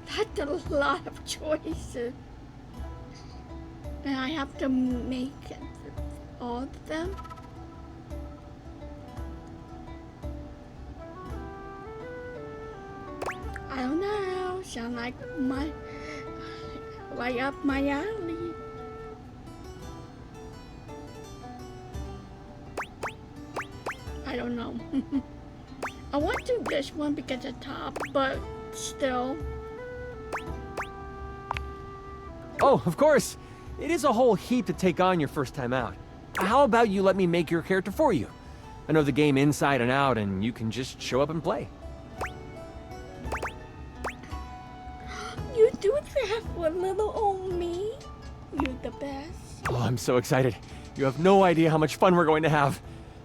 that's a lot of choices. And I have to make all of them. I don't know. Sound like my right up my alley. I don't know. I want to do this one because it's top, but still. Oh, of course. It is a whole heap to take on your first time out. How about you let me make your character for you? I know the game inside and out, and you can just show up and play. You do that for little old me. You're the best. Oh, I'm so excited. You have no idea how much fun we're going to have.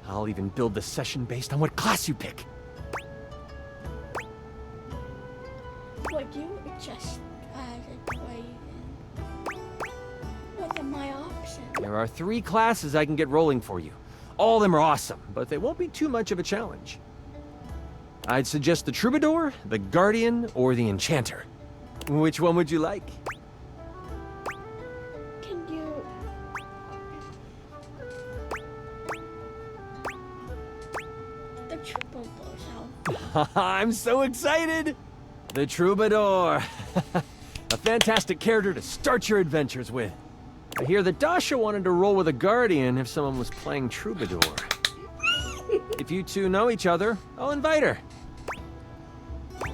I'll even build the session based on what class you pick. Would you just as a play? What are my options? There are 3 classes I can get rolling for you. All of them are awesome, but they won't be too much of a challenge. I'd suggest the Troubadour, the Guardian, or the Enchanter. Which one would you like? Can you? The triple blows out. I'm so excited! The Troubadour. A fantastic character to start your adventures with. I hear that Dasha wanted to roll with a Guardian if someone was playing Troubadour. If you two know each other, I'll invite her.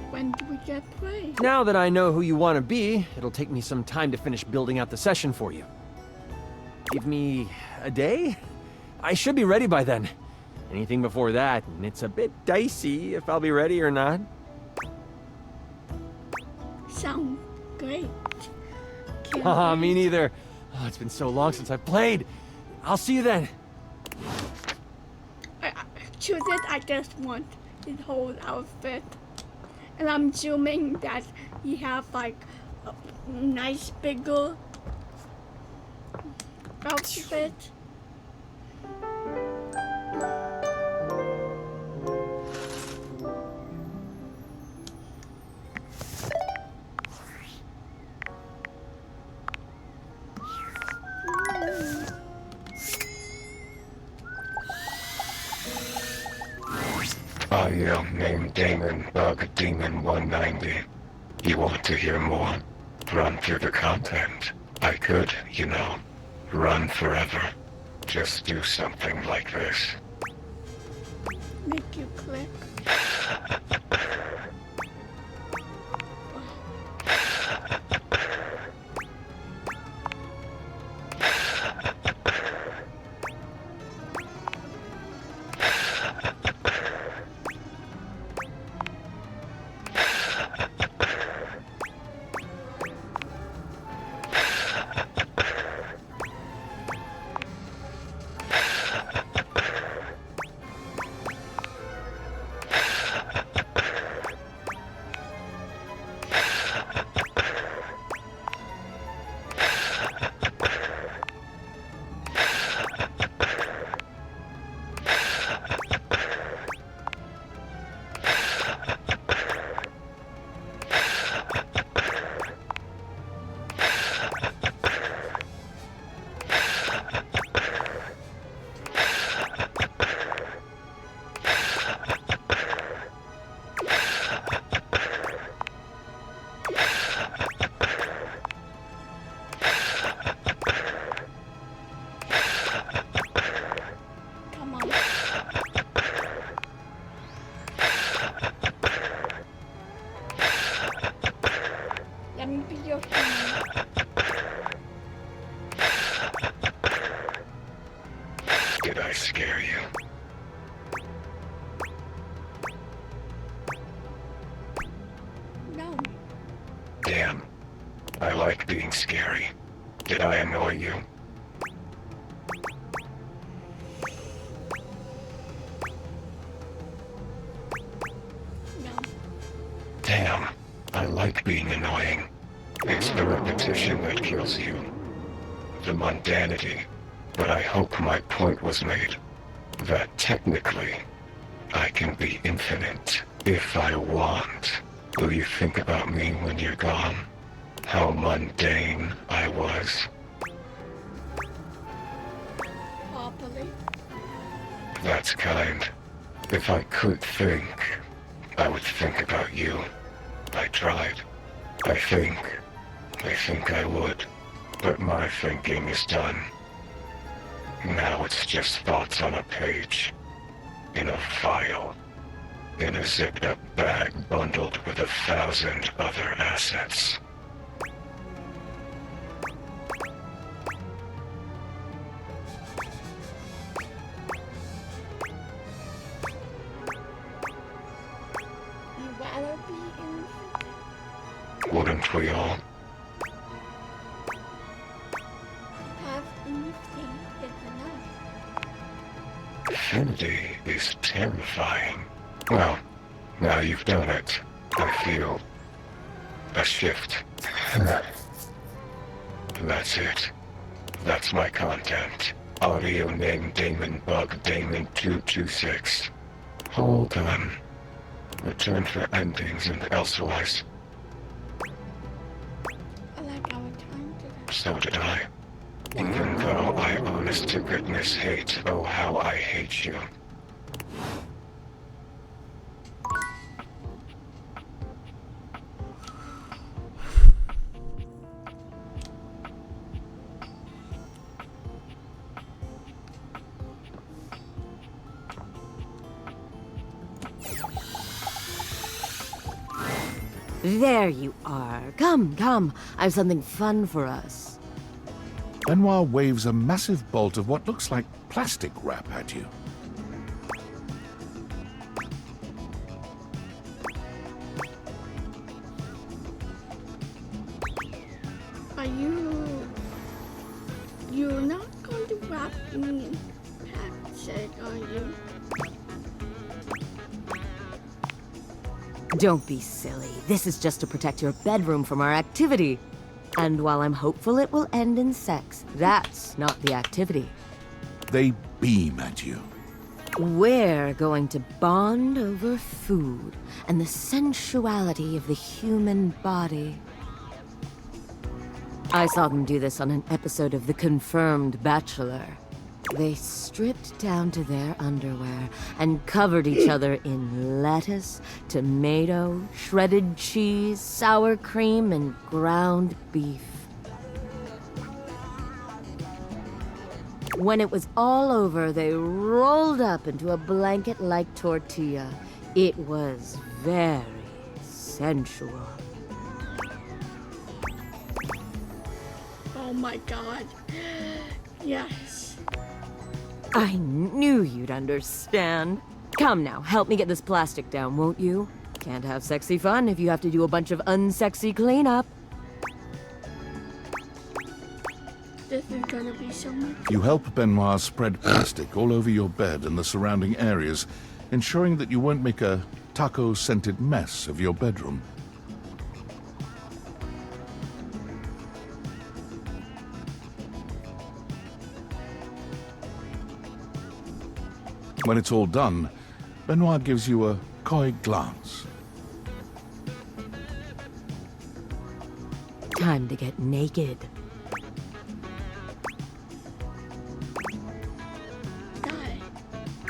When do we get play? Now that I know who you want to be, it'll take me some time to finish building out the session for you. Give me a day? I should be ready by then. Anything before that, and it's a bit dicey if I'll be ready or not. Sound great. Haha, me neither. Oh, it's been so long since I've played. I'll see you then. Choose it. I just want his whole outfit. And I'm assuming that you have like a nice bigger outfit. A young named Damon Bug Demon 190. You want to hear more? Run through the content. I could, you know, run forever. Just do something like this. Make you click. I scare you? No. Damn. I like being scary. Did I annoy you? No. Damn. I like being annoying. It's the repetition that kills you. The mundanity. But I hope my point was made. That technically, I can be infinite if I want. Will you think about me when you're gone? How mundane I was. Properly. That's kind. If I could think, I would think about you. I tried. I think I would. But my thinking is done. Now it's just thoughts on a page. In a file. In a zipped-up bag bundled with 1,000 other assets. You rather be in Wouldn't we all? have anything is enough. Infinity is terrifying. Well, now you've done it. I feel a shift. That's it. That's my content. Audio name Damon Bug Damon 226. Hold on. Return for endings and elsewise. I like our time today. So did I. Even though I honest to goodness hate, oh how I hate you. There you are. Come, come. I have something fun for us. Benoit waves a massive bolt of what looks like plastic wrap at you. Are you're not going to wrap me in plastic, are you? Don't be silly. This is just to protect your bedroom from our activity. And while I'm hopeful it will end in sex, that's not the activity. They beam at you. We're going to bond over food and the sensuality of the human body. I saw them do this on an episode of The Confirmed Bachelor. They stripped down to their underwear and covered each other in lettuce, tomato, shredded cheese, sour cream, and ground beef. When it was all over, they rolled up into a blanket-like tortilla. It was very sensual. Oh my god. Yes. I knew you'd understand. Come now, help me get this plastic down, won't you? Can't have sexy fun if you have to do a bunch of unsexy cleanup. This is gonna be so much. You help Benoit spread plastic all over your bed and the surrounding areas, ensuring that you won't make a taco-scented mess of your bedroom. When it's all done, Benoit gives you a coy glance. Time to get naked.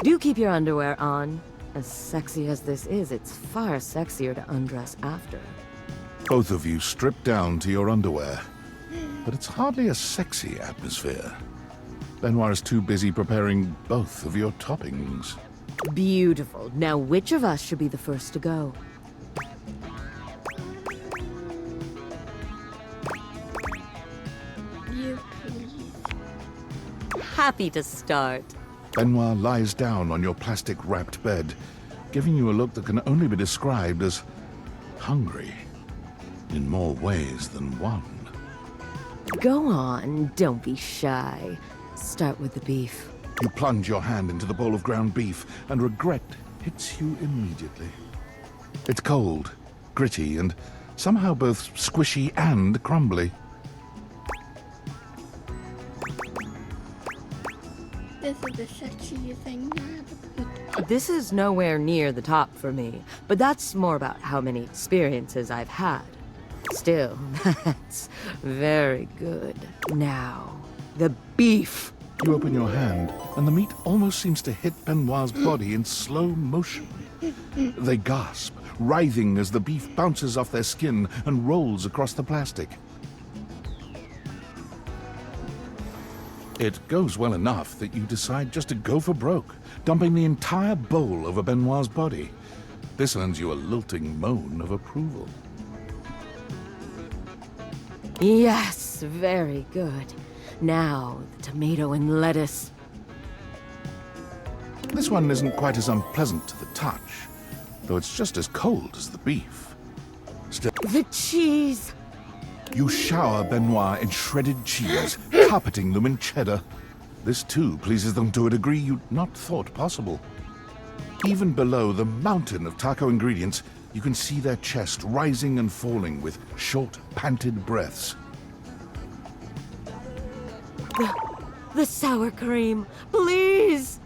Do keep your underwear on. As sexy as this is, it's far sexier to undress after. Both of you strip down to your underwear, but it's hardly a sexy atmosphere. Benoit is too busy preparing both of your toppings. Beautiful. Now, which of us should be the first to go? You please. Happy to start. Benoit lies down on your plastic-wrapped bed, giving you a look that can only be described as hungry, in more ways than one. Go on, don't be shy. Start with the beef. You plunge your hand into the bowl of ground beef, and regret hits you immediately. It's cold, gritty, and somehow both squishy and crumbly. This is the sexy thing I ever put. This is nowhere near the top for me, but that's more about how many experiences I've had. Still, that's very good. Now, the beef. You open your hand, and the meat almost seems to hit Benoit's body in slow motion. They gasp, writhing as the beef bounces off their skin and rolls across the plastic. It goes well enough that you decide just to go for broke, dumping the entire bowl over Benoit's body. This earns you a lilting moan of approval. Yes, very good. Now, the tomato and lettuce. This one isn't quite as unpleasant to the touch, though it's just as cold as the beef. Still, The cheese. you shower Benoit in shredded cheese, carpeting them in cheddar. This too pleases them to a degree you'd not thought possible. Even below the mountain of taco ingredients, you can see their chest rising and falling with short, panted breaths. The sour cream. Please.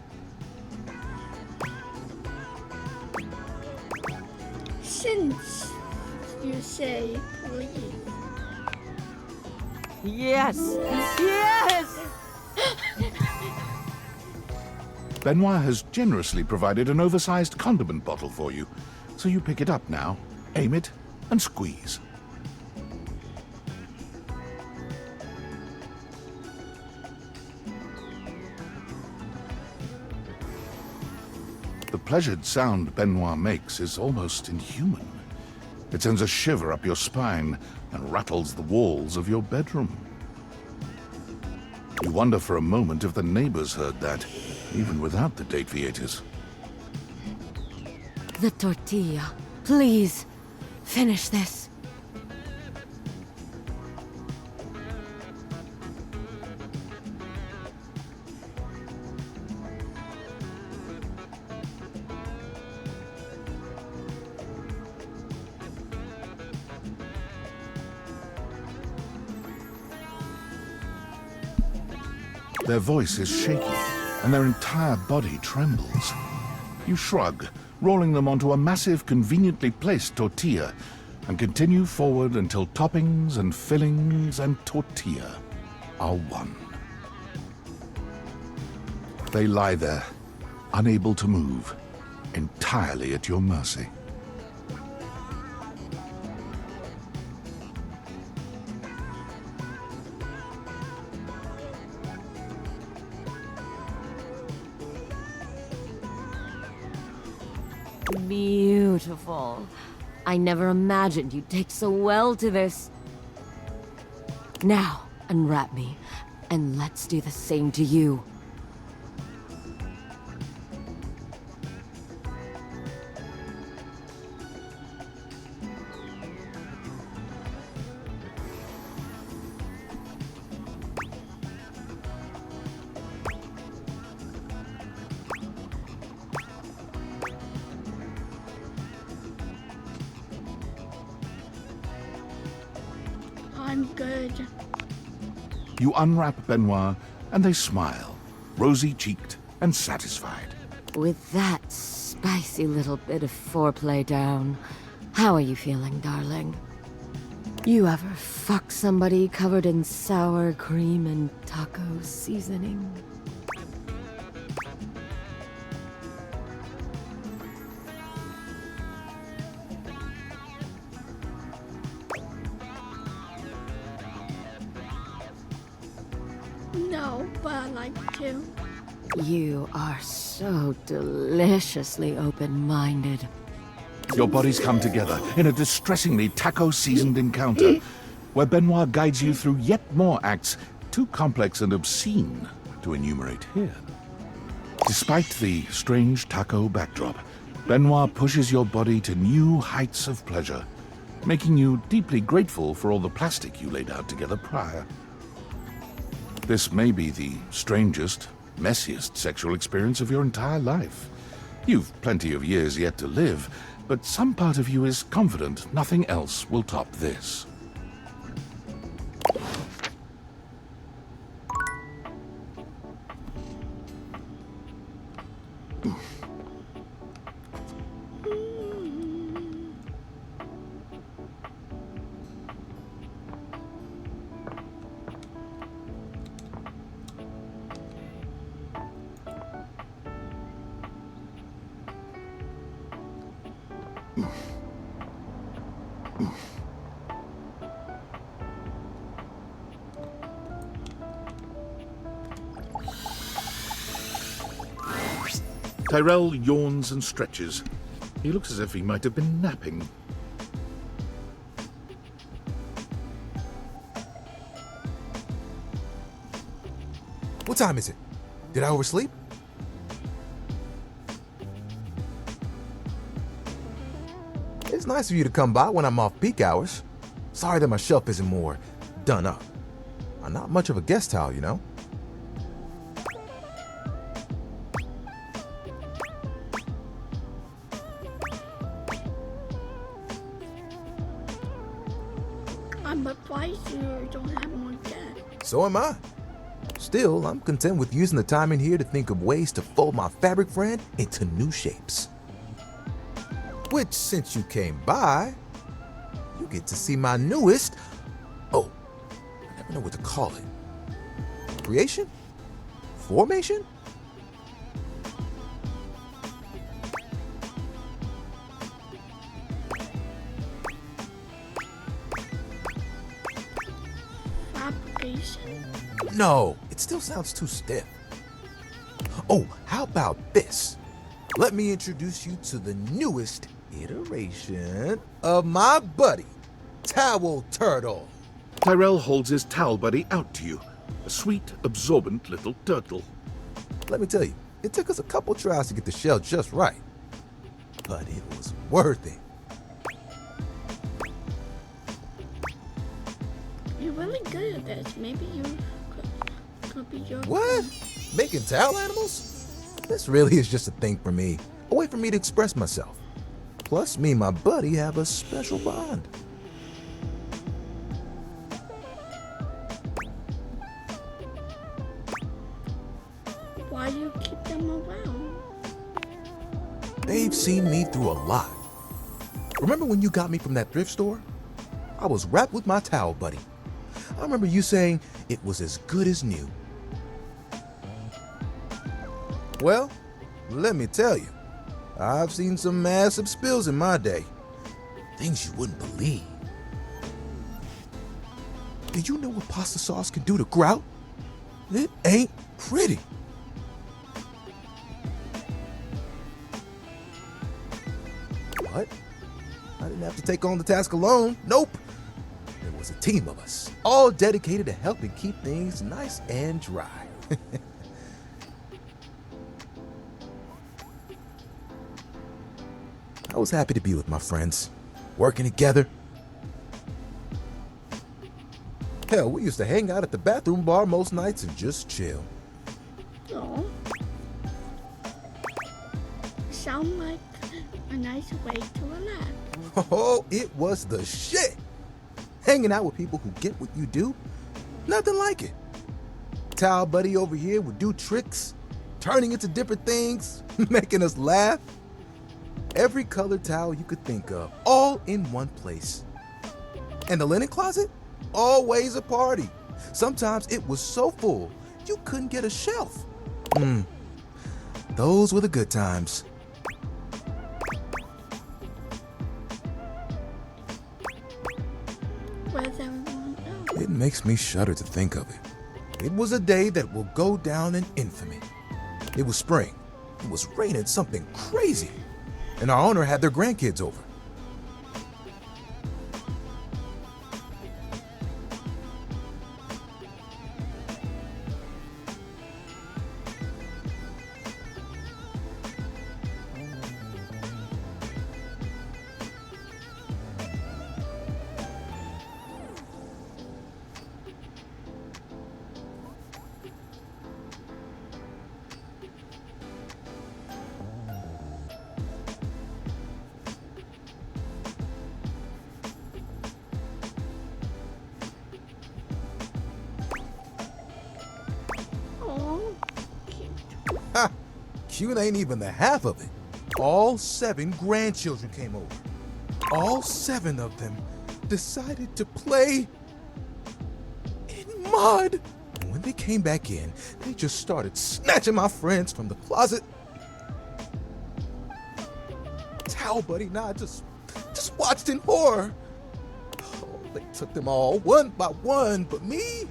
Since you say please. Yes. Yes. Benoit has generously provided an oversized condiment bottle for you, so you pick it up now, aim it, and squeeze. The pleasured sound Benoit makes is almost inhuman. It sends a shiver up your spine and rattles the walls of your bedroom. You wonder for a moment if the neighbors heard that, even without the date viators. The tortilla. Please. Finish this. Their voice is shaky, and their entire body trembles. You shrug, rolling them onto a massive, conveniently placed tortilla, and continue forward until toppings and fillings and tortilla are one. They lie there, unable to move, entirely at your mercy. Beautiful. I never imagined you'd take so well to this. Now, unwrap me, and let's do the same to you. I'm good. You unwrap Benoit, and they smile, rosy-cheeked and satisfied. With that spicy little bit of foreplay down, how are you feeling, darling? You ever fuck somebody covered in sour cream and taco seasoning? No, but I like to. You are so deliciously open-minded. Your bodies come together in a distressingly taco-seasoned encounter, where Benoit guides you through yet more acts too complex and obscene to enumerate here. Despite the strange taco backdrop, Benoit pushes your body to new heights of pleasure, making you deeply grateful for all the plastic you laid out together prior. This may be the strangest, messiest sexual experience of your entire life. You've plenty of years yet to live, but some part of you is confident nothing else will top this. Tyrell yawns and stretches. He looks as if he might have been napping. What time is it? Did I oversleep? It's nice of you to come by when I'm off peak hours. Sorry that my shelf isn't more done up. I'm not much of a guest towel, you know? I'm surprised you don't have more guests. So am I. Still, I'm content with using the time in here to think of ways to fold my fabric friend into new shapes. Which, since you came by, you get to see my newest... Oh, I never know what to call it. Creation? Formation? Fabrication? No, it still sounds too stiff. Oh, how about this? Let me introduce you to the newest iteration of my buddy, Towel Turtle. Tyrell holds his towel buddy out to you, a sweet, absorbent little turtle. Let me tell you, it took us a couple tries to get the shell just right, but it was worth it. You're really good at this. Maybe you could be your... What? Making towel animals? This really is just a thing for me, a way for me to express myself. Plus, me and my buddy have a special bond. Why do you keep them around? They've seen me through a lot. Remember when you got me from that thrift store? I was wrapped with my towel buddy. I remember you saying it was as good as new. Well, let me tell you, I've seen some massive spills in my day. Things you wouldn't believe. Did you know what pasta sauce can do to grout? It ain't pretty. But I didn't have to take on the task alone. Nope. There was a team of us, all dedicated to helping keep things nice and dry. I was happy to be with my friends, working together. Hell, we used to hang out at the bathroom bar most nights and just chill. Oh. Sound like a nice way to relax. Oh, it was the shit. Hanging out with people who get what you do, nothing like it. Towel buddy over here would do tricks, turning into different things, making us laugh. Every colored towel you could think of, all in one place. And the linen closet? Always a party. Sometimes it was so full, you couldn't get a shelf. Those were the good times. Where's everyone else? It makes me shudder to think of it. It was a day that will go down in infamy. It was spring. It was raining something crazy. And our owner had their grandkids over. Ha! Cute ain't even the half of it. All 7 grandchildren came over. All 7 of them decided to play in mud. And when they came back in, they just started snatching my friends from the closet. Towel Buddy and I just watched in horror. Oh, they took them all one by one, but me,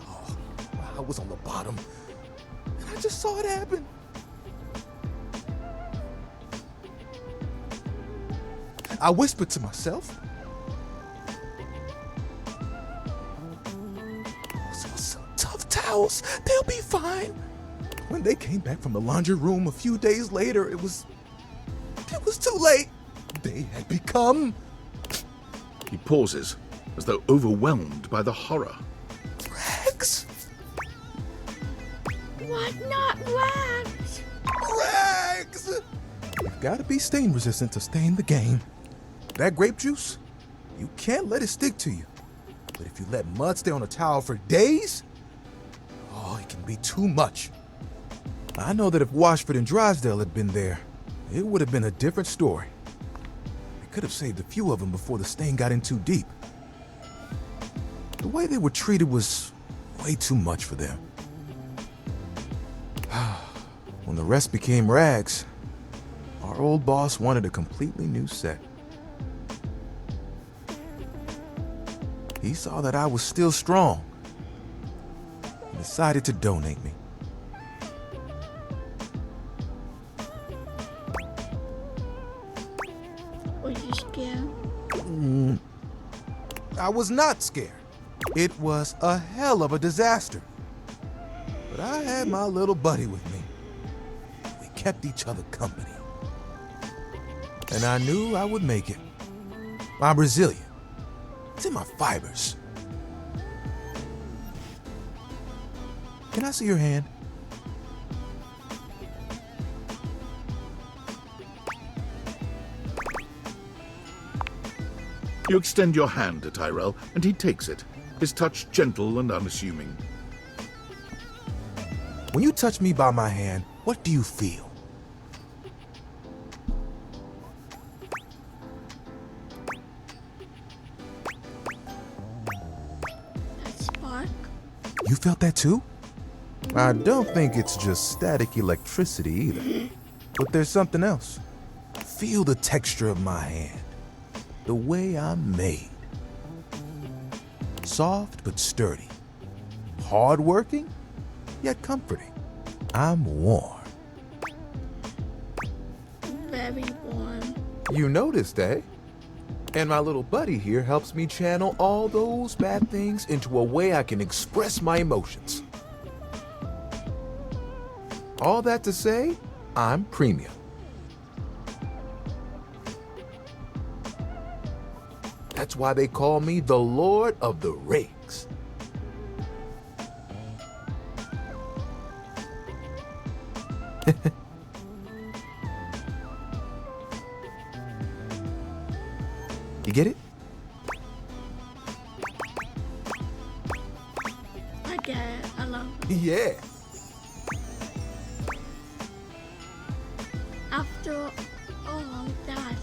I was on the bottom. And I just saw it happen. I whispered to myself, some tough towels, they'll be fine. When they came back from the laundry room a few days later, it was too late. They had become... He pauses, as though overwhelmed by the horror. Rags. What? Not rags? Rags! You've got to be stain resistant to stay in the game. That grape juice, you can't let it stick to you. But if you let mud stay on a towel for days, oh, it can be too much. I know that if Washford and Drysdale had been there, it would have been a different story. They could have saved a few of them before the stain got in too deep. The way they were treated was way too much for them. When the rest became rags, our old boss wanted a completely new set. He saw that I was still strong and decided to donate me. Were you scared? I was not scared. It was a hell of a disaster. But I had my little buddy with me. We kept each other company. And I knew I would make it. I'm resilient. It's in my fibers. Can I see your hand? You extend your hand to Tyrell, and he takes it, his touch gentle and unassuming. When you touch me by my hand, what do you feel? Spark? You felt that too? I don't think it's just static electricity either. But there's something else. Feel the texture of my hand. The way I'm made. Soft but sturdy. Hard-working, yet comforting. I'm warm. Very warm. You noticed, eh? And my little buddy here helps me channel all those bad things into a way I can express my emotions. All that to say, I'm premium. That's why they call me the Lord of the Rings. You get it? I get it. I love it. Yeah. After all that,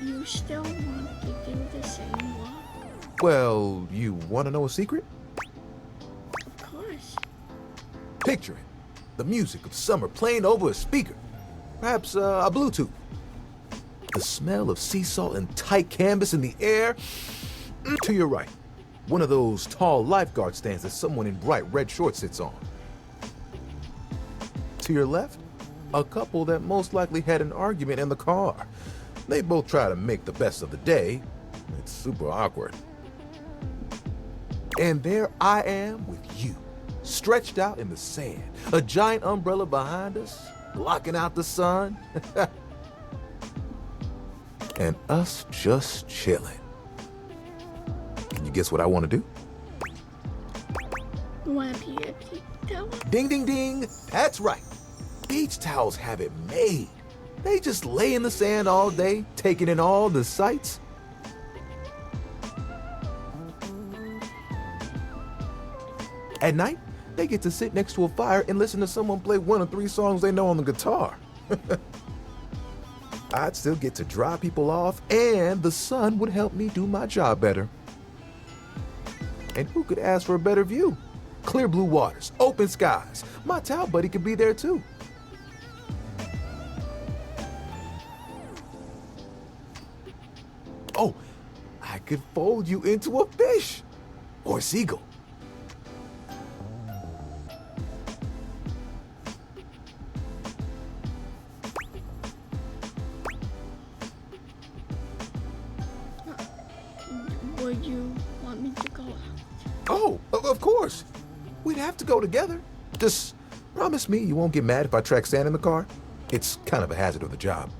you still want to do the same work? Well, you want to know a secret? Of course. Picture it. The music of summer playing over a speaker. Perhaps a Bluetooth. The smell of sea salt and tight canvas in the air. To your right, one of those tall lifeguard stands that someone in bright red shorts sits on. To your left, a couple that most likely had an argument in the car. They both try to make the best of the day. It's super awkward. And there I am with you, stretched out in the sand, a giant umbrella behind us, blocking out the sun. And us just chilling. Can you guess what I want to do? You want to be a beach towel? Ding, ding, ding. That's right. Beach towels have it made. They just lay in the sand all day, taking in all the sights. At night, They get to sit next to a fire and listen to someone play 1 or 3 songs they know on the guitar. I'd still get to dry people off, and the sun would help me do my job better. And who could ask for a better view? Clear blue waters, open skies. My towel buddy could be there too. Oh, I could fold you into a fish or a seagull. Would you want me to go out? Oh, of course. We'd have to go together. Just promise me you won't get mad if I track sand in the car. It's kind of a hazard of the job.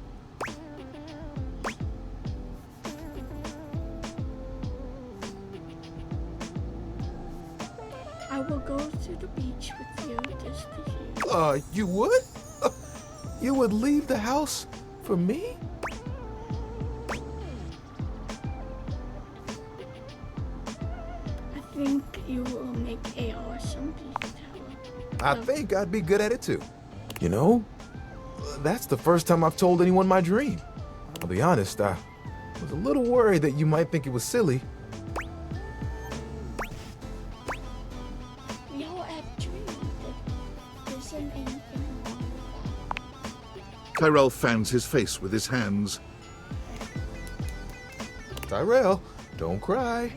I will go to the beach with you just to hear. You would? You would leave the house for me? I think you will make a awesome beach towel. I think I'd be good at it too. You know, that's the first time I've told anyone my dream. I'll be honest, I was a little worried that you might think it was silly. We all have dreams. There isn't anything wrong with that. Tyrell fans his face with his hands. Tyrell, don't cry.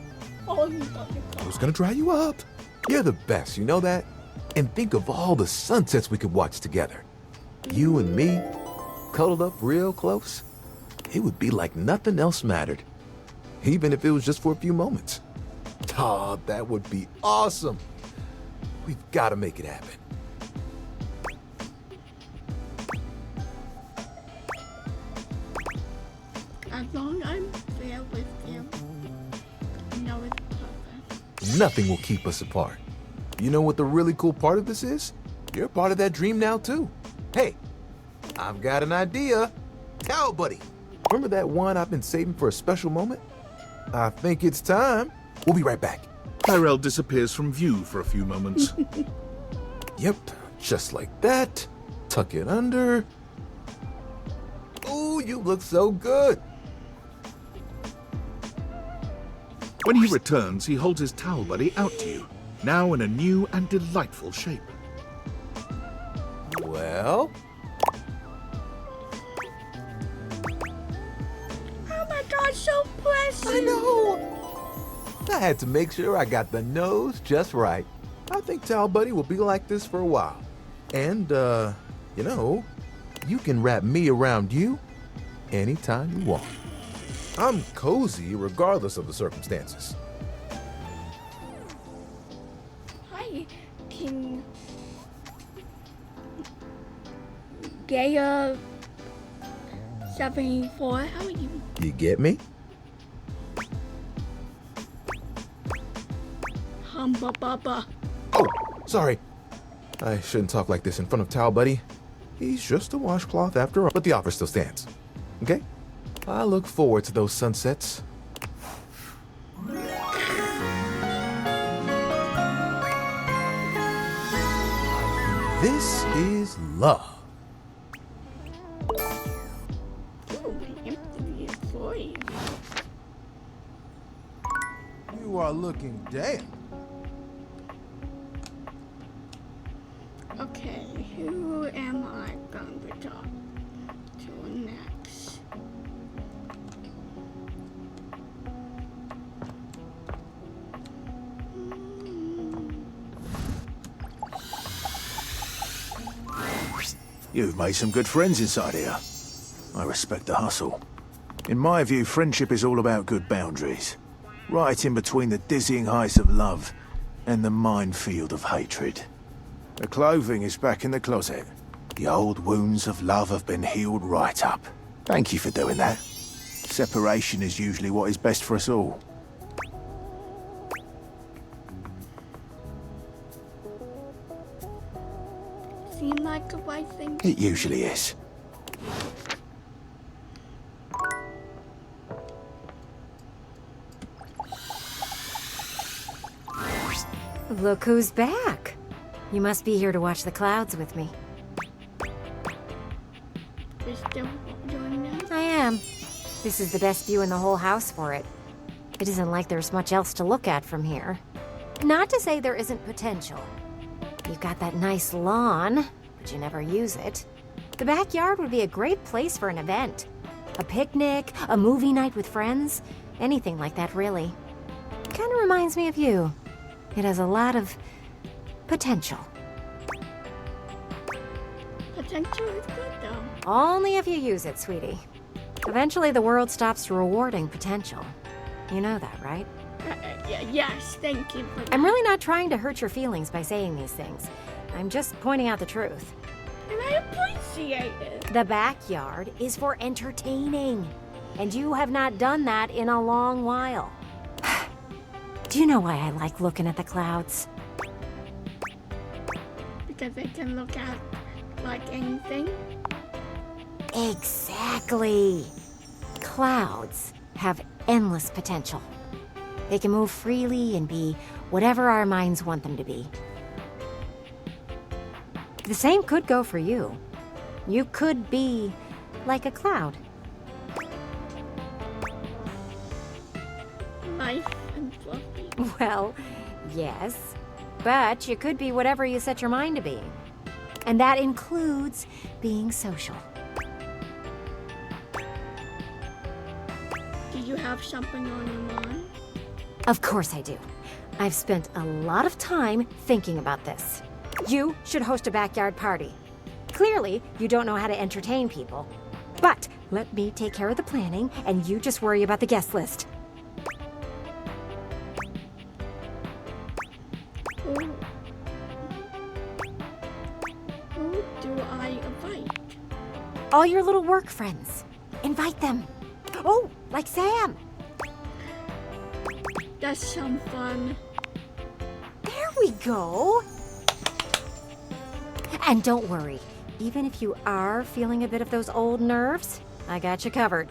Oh, you got to I was gonna dry you up. You're the best, you know that? And think of all the sunsets we could watch together. You and me, cuddled up real close. It would be like nothing else mattered. Even if it was just for a few moments. Oh, that would be awesome. We've got to make it happen. As long as I'm there with you, I know it's perfect. Nothing will keep us apart. You know what the really cool part of this is? You're part of that dream now, too. Hey, I've got an idea. Towel buddy. Remember that one I've been saving for a special moment? I think it's time. We'll be right back. Tyrell disappears from view for a few moments. Yep, just like that. Tuck it under. Ooh, you look so good. When he returns, he holds his towel buddy out to you, now in a new and delightful shape. Well? Oh my God, so precious. I know. I had to make sure I got the nose just right. I think Towel Buddy will be like this for a while. And, you know, you can wrap me around you anytime you want. I'm cozy regardless of the circumstances. Hi, King Gaia 74. How are you? You get me? Humba Bubba. Oh, sorry. I shouldn't talk like this in front of Towel Buddy. He's just a washcloth after all, but the offer still stands. Okay? I look forward to those sunsets. This is love. Ooh, empty it for you. You are looking damn. Okay, who am I going to talk to next? You've made some good friends inside here. I respect the hustle. In my view, friendship is all about good boundaries. Right in between the dizzying heights of love and the minefield of hatred. The clothing is back in the closet. The old wounds of love have been healed right up. Thank you for doing that. Separation is usually what is best for us all. Seem like the right thing? It usually is. Look who's back. You must be here to watch the clouds with me. We're still doing that? I am. This is the best view in the whole house for it. It isn't like there's much else to look at from here. Not to say there isn't potential. You've got that nice lawn, but you never use it. The backyard would be a great place for an event. A picnic, a movie night with friends, anything like that, really. Kind of reminds me of you. It has a lot of potential. Potential is good, though. Only if you use it, sweetie. Eventually, the world stops rewarding potential. You know that, right? Yes, thank you for that. I'm really not trying to hurt your feelings by saying these things. I'm just pointing out the truth. And I appreciate it. The backyard is for entertaining. And you have not done that in a long while. Do you know why I like looking at the clouds? Because they can look at like anything? Exactly. Clouds have endless potential. They can move freely and be whatever our minds want them to be. The same could go for you. You could be like a cloud. Nice and fluffy. Well, yes. But you could be whatever you set your mind to being. And that includes being social. Do you have something on your mind? Of course I do. I've spent a lot of time thinking about this. You should host a backyard party. Clearly, you don't know how to entertain people. But let me take care of the planning, and you just worry about the guest list. Who do I invite? All your little work friends. Invite them. Oh, like Sam. That's some fun. There we go. And don't worry, even if you are feeling a bit of those old nerves, I got you covered.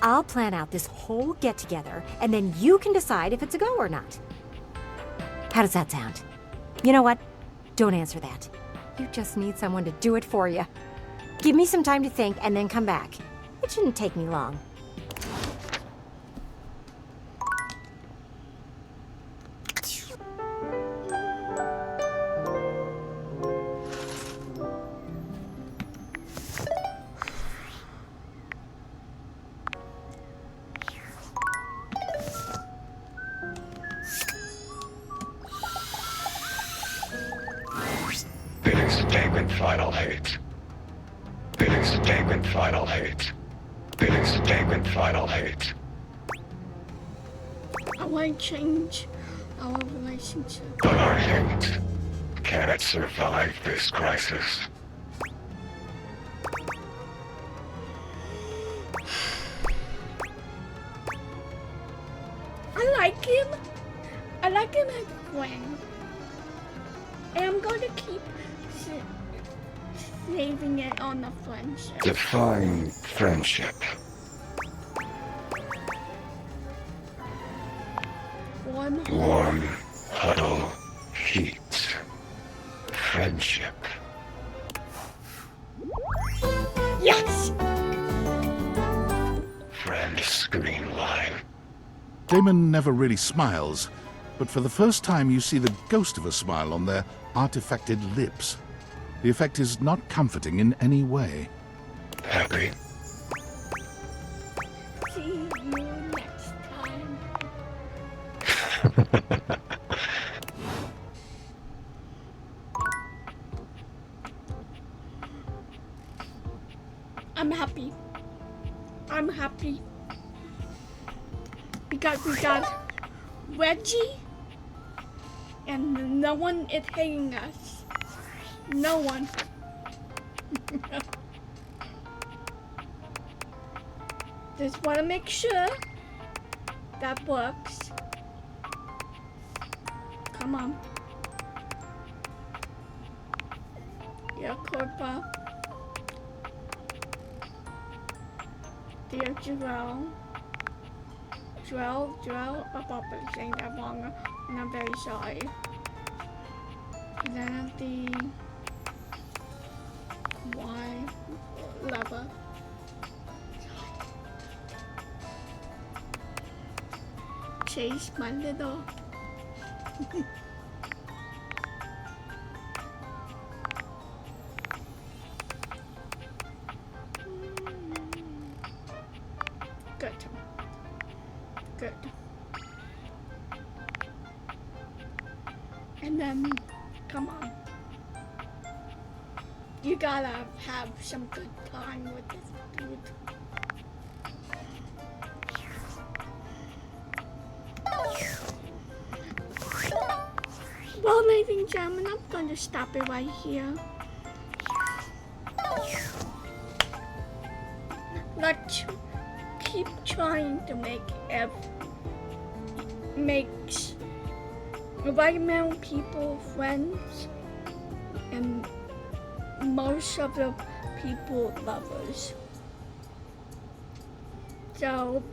I'll plan out this whole get-together, and then you can decide if it's a go or not. How does that sound? You know what? Don't answer that. You just need someone to do it for you. Give me some time to think and then come back. It shouldn't take me long. Billings Penguin Final Hate. Billings Penguin Final Hate. Billings Penguin Final Hate. I want to change our relationship. But our hate, can it survive this crisis? I like him. I like him as a friend. And I'm going to keep saving it on the friendship. Define friendship. Warm, huddle, heat. Friendship. Yes! Friend screen line. Damon never really smiles, but for the first time you see the ghost of a smile on their artifacted lips. The effect is not comforting in any way. Happy? See you next time. I'm happy. I'm happy. Because we got Reggie and no one is hating us. No one. Just want to make sure that works. Come on. Dear Corpa. Dear Joel. Joel, I probably saying that wrong, and I'm very sorry. Then the Y lever. Chase my little. Good. Good. And then, come on. You gotta have some good time with this dude. Well, ladies and gentlemen, I'm going to stop it right here. Let's keep trying to make environmental people friends and most of the people lovers. So